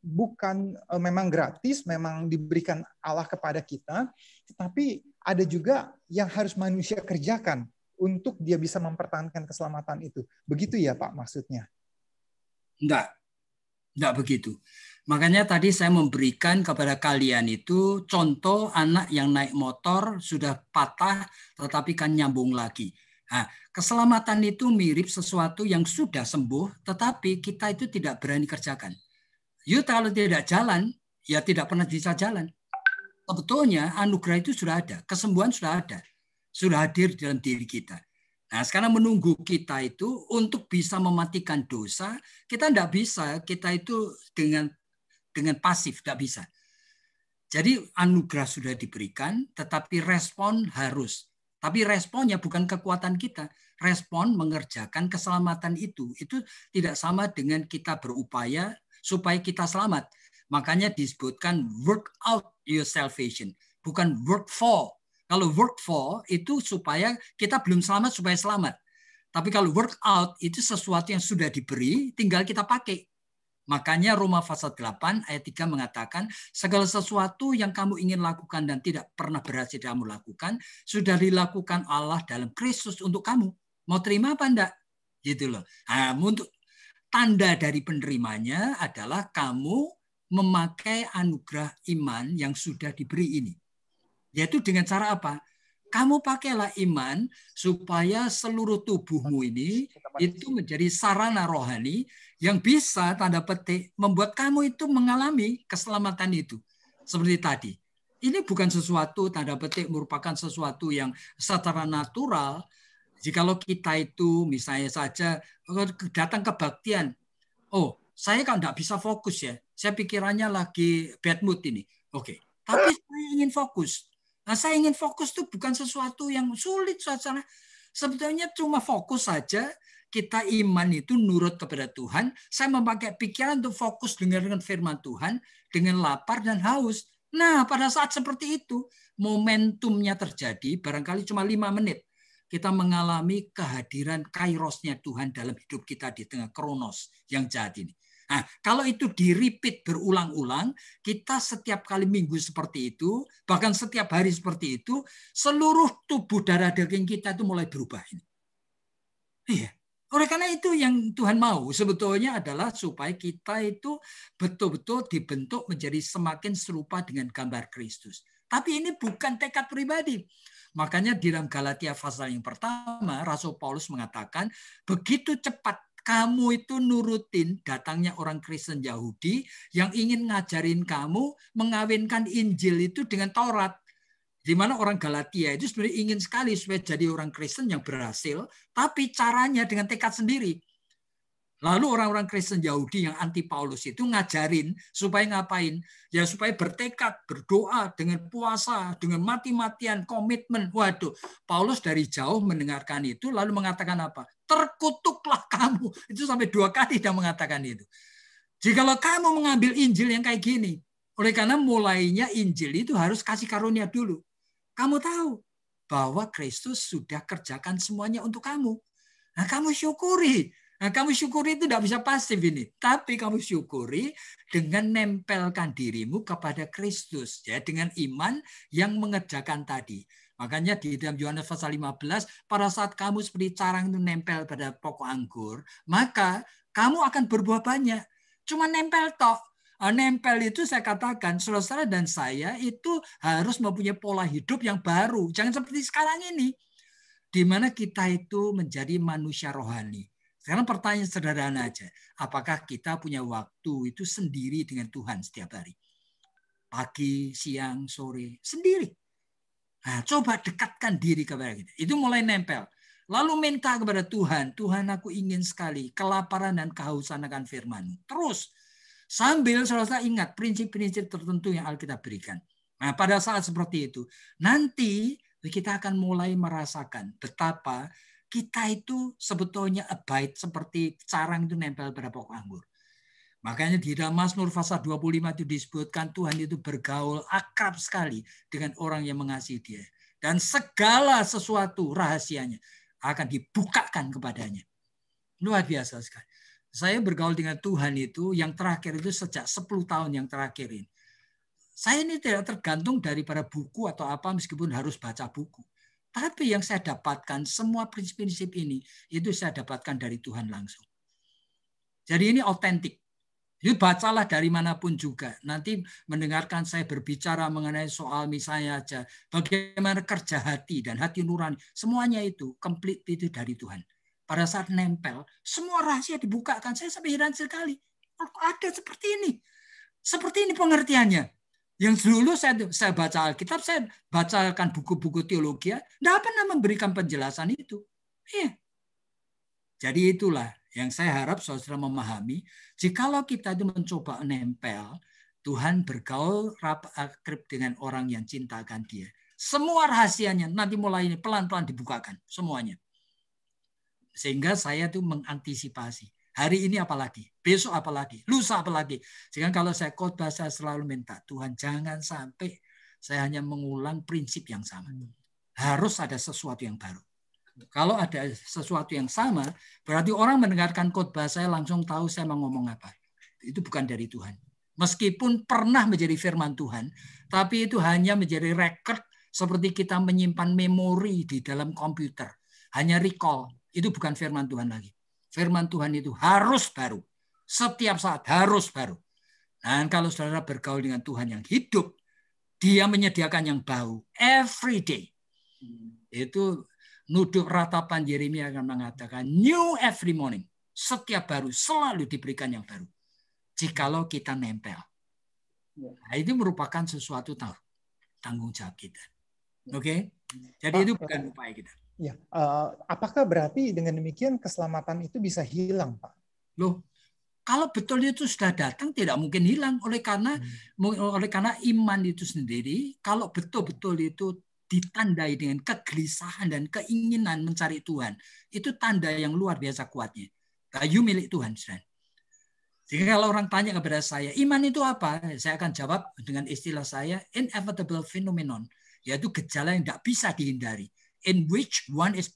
bukan memang gratis, memang diberikan Allah kepada kita, tetapi ada juga yang harus manusia kerjakan. untuk dia bisa mempertahankan keselamatan itu. Begitu ya Pak maksudnya? Enggak begitu. Makanya tadi saya memberikan kepada kalian itu contoh anak yang naik motor sudah patah tetapi kan nyambung lagi. Nah, keselamatan itu mirip sesuatu yang sudah sembuh tetapi kita itu tidak berani kerjakan. Kalau tidak jalan, ya tidak pernah bisa jalan. Sebetulnya anugerah itu sudah ada, kesembuhan sudah ada, sudah hadir dalam diri kita. Nah, sekarang menunggu kita itu untuk bisa mematikan dosa, kita tidak bisa, kita itu dengan pasif, tidak bisa. Jadi anugerah sudah diberikan, tetapi respon harus. Tapi responnya bukan kekuatan kita, respon mengerjakan keselamatan itu tidak sama dengan kita berupaya supaya kita selamat. Makanya disebutkan work out your salvation, bukan work for. Kalau work for itu supaya kita belum selamat supaya selamat. Tapi kalau work out itu sesuatu yang sudah diberi, tinggal kita pakai. Makanya Roma pasal 8 ayat 3 mengatakan segala sesuatu yang kamu ingin lakukan dan tidak pernah berhasil kamu lakukan sudah dilakukan Allah dalam Kristus untuk kamu. Mau terima apa enggak? Gitu loh. Nah, untuk tanda dari penerimanya adalah kamu memakai anugerah iman yang sudah diberi ini. Yaitu dengan cara apa? Kamu pakailah iman supaya seluruh tubuhmu ini itu menjadi sarana rohani yang bisa tanda petik membuat kamu itu mengalami keselamatan itu. Seperti tadi. Ini bukan sesuatu tanda petik merupakan sesuatu yang secara natural. Jikalau kita itu misalnya saja datang kebaktian. Oh, saya kan tidak bisa fokus ya. Saya pikirannya lagi bad mood ini. Oke. Tapi saya ingin fokus. Nah, saya ingin fokus itu bukan sesuatu yang sulit suasana. Sebetulnya cuma fokus saja. Kita iman itu nurut kepada Tuhan. Saya memakai pikiran untuk fokus dengan firman Tuhan, dengan lapar dan haus. Nah, pada saat seperti itu, momentumnya terjadi, barangkali cuma 5 menit. Kita mengalami kehadiran kairosnya Tuhan dalam hidup kita di tengah kronos yang jahat ini. Nah, kalau itu di-repeat berulang-ulang, kita setiap kali minggu seperti itu, bahkan setiap hari seperti itu, seluruh tubuh darah daging kita itu mulai berubah. Iya. Oleh karena itu yang Tuhan mau sebetulnya adalah supaya kita itu betul-betul dibentuk menjadi semakin serupa dengan gambar Kristus. Tapi ini bukan tekad pribadi. Makanya di dalam Galatia pasal yang pertama, Rasul Paulus mengatakan, begitu cepat kamu itu nurutin datangnya orang Kristen Yahudi yang ingin ngajarin kamu mengawinkan Injil itu dengan Taurat. Di mana orang Galatia itu sebenarnya ingin sekali supaya jadi orang Kristen yang berhasil, tapi caranya dengan tekad sendiri. Lalu orang-orang Kristen Yahudi yang anti Paulus itu ngajarin supaya ngapain? Ya supaya bertekad, berdoa, dengan puasa, dengan mati-matian, komitmen. Waduh, Paulus dari jauh mendengarkan itu lalu mengatakan apa? Terkutuklah kamu. Itu sampai 2 kali dia mengatakan itu. Jikalau kamu mengambil Injil yang kayak gini, oleh karena mulainya Injil itu harus kasih karunia dulu. Kamu tahu bahwa Kristus sudah kerjakan semuanya untuk kamu. Nah, kamu syukuri. Nah, kamu syukuri itu tidak bisa pasif ini. Tapi kamu syukuri dengan nempelkan dirimu kepada Kristus. Ya, dengan iman yang mengerjakan tadi. Makanya di dalam Yohanes pasal 15, pada saat kamu seperti carang itu nempel pada pokok anggur, maka kamu akan berbuah banyak. Cuma nempel tok. Nempel itu saya katakan, saudara dan saya itu harus mempunyai pola hidup yang baru. Jangan seperti sekarang ini. Di mana kita itu menjadi manusia rohani. Sekarang pertanyaan sederhana aja. Apakah kita punya waktu itu sendiri dengan Tuhan setiap hari? Pagi, siang, sore, sendiri. Nah, coba dekatkan diri kepada kita. Itu mulai nempel. Lalu minta kepada Tuhan. Tuhan, aku ingin sekali kelaparan dan kehausan akan firman-Mu. Terus. Sambil saudara ingat prinsip-prinsip tertentu yang Alkitab berikan. Nah, pada saat seperti itu, nanti kita akan mulai merasakan betapa kita itu sebetulnya abide seperti carang itu nempel pada pokok anggur. Makanya di dalam Mazmur pasal 25 itu disebutkan Tuhan itu bergaul akrab sekali dengan orang yang mengasihi Dia. Dan segala sesuatu rahasianya akan dibukakan kepadanya. Luar biasa sekali. Saya bergaul dengan Tuhan itu yang terakhir itu sejak 10 tahun yang terakhir ini. Saya ini tidak tergantung daripada buku atau apa meskipun harus baca buku. Tapi yang saya dapatkan, semua prinsip-prinsip ini, itu saya dapatkan dari Tuhan langsung. Jadi ini otentik. Itu bacalah dari manapun juga. Nanti mendengarkan saya berbicara mengenai soal misalnya aja, bagaimana kerja hati dan hati nurani. Semuanya itu, komplit itu dari Tuhan. Pada saat nempel, semua rahasia dibukakan. Saya sampai heran sekali. Oh, ada seperti ini. Seperti ini pengertiannya. Yang dulu saya baca Alkitab, saya bacakan buku-buku teologi, tidak pernah memberikan penjelasan itu. Iya. Jadi itulah yang saya harap saudara memahami, jikalau kita itu mencoba nempel, Tuhan bergaul akrab dengan orang yang cintakan dia. Semua rahasianya nanti mulai ini pelan-pelan dibukakan semuanya. Sehingga saya tuh mengantisipasi. Hari ini apalagi, besok apalagi, lusa apalagi. Sehingga kalau saya khotbah saya selalu minta, Tuhan jangan sampai saya hanya mengulang prinsip yang sama. Harus ada sesuatu yang baru. Kalau ada sesuatu yang sama, berarti orang mendengarkan khotbah saya langsung tahu saya mau ngomong apa. Itu bukan dari Tuhan. Meskipun pernah menjadi firman Tuhan, tapi itu hanya menjadi record seperti kita menyimpan memori di dalam komputer. Hanya recall. Itu bukan firman Tuhan lagi. Firman Tuhan itu harus baru. Setiap saat harus baru. Dan kalau saudara bergaul dengan Tuhan yang hidup, dia menyediakan yang baru. Every day. Itu Nuduk ratapan Yeremia akan mengatakan, new every morning. Setiap baru, selalu diberikan yang baru. Jikalau kita nempel. Nah, itu merupakan sesuatu tanggung jawab kita. Oke? Jadi itu bukan upaya kita. Ya, apakah berarti dengan demikian keselamatan itu bisa hilang, Pak? Loh, kalau betul itu sudah datang, tidak mungkin hilang. Oleh karena iman itu sendiri, kalau betul-betul itu ditandai dengan kegelisahan dan keinginan mencari Tuhan. Itu tanda yang luar biasa kuatnya. Kayu milik Tuhan. Jadi kalau orang tanya kepada saya, iman itu apa? Saya akan jawab dengan istilah saya, inevitable phenomenon. Yaitu gejala yang tidak bisa dihindari. In which one is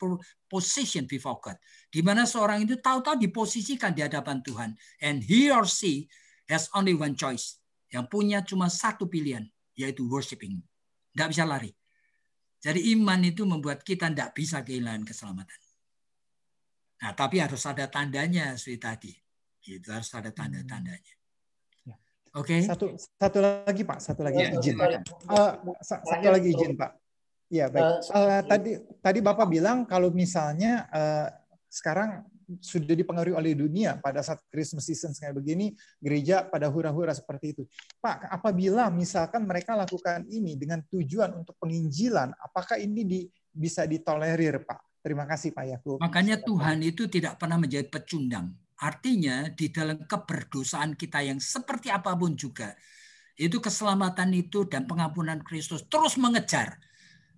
positioned before God. Di mana seorang itu tahu-tahu diposisikan di hadapan Tuhan. And he or she has only one choice. Yang punya cuma satu pilihan. Yaitu worshiping. Tidak bisa lari. Jadi iman itu membuat kita tidak bisa kehilangan keselamatan. Nah, tapi harus ada tandanya seperti tadi. Itu harus ada tanda-tandanya. Oke. Satu lagi Pak, satu lagi izin. Satu lagi izin Pak. Ya baik. Tadi Bapak bilang kalau misalnya sekarang sudah dipengaruhi oleh dunia pada saat Christmas season kayak begini, gereja pada hura-hura seperti itu. Pak, apabila misalkan mereka lakukan ini dengan tujuan untuk penginjilan, apakah ini bisa ditolerir, Pak? Terima kasih, Pak Yakub. Makanya Tuhan itu tidak pernah menjadi pecundang. Artinya di dalam keberdosaan kita yang seperti apapun juga, itu keselamatan itu dan pengampunan Kristus terus mengejar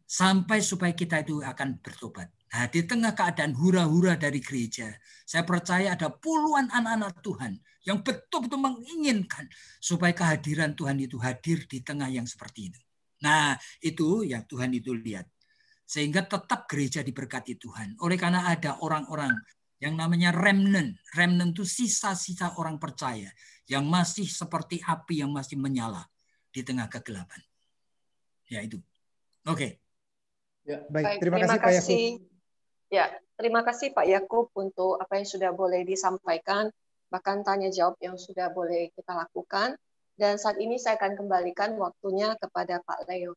sampai supaya kita itu akan bertobat. Nah, di tengah keadaan hura-hura dari gereja, saya percaya ada puluhan anak-anak Tuhan yang betul-betul menginginkan supaya kehadiran Tuhan itu hadir di tengah yang seperti itu. Nah, itu yang Tuhan itu lihat. Sehingga tetap gereja diberkati Tuhan. Oleh karena ada orang-orang yang namanya remnant. Remnant itu sisa-sisa orang percaya yang masih seperti api yang masih menyala di tengah kegelapan. Ya, itu. Oke. Ya, baik, terima kasih Pak Yakub. Ya, terima kasih Pak Yakub untuk apa yang sudah boleh disampaikan, bahkan tanya jawab yang sudah boleh kita lakukan. Dan saat ini saya akan kembalikan waktunya kepada Pak Leo.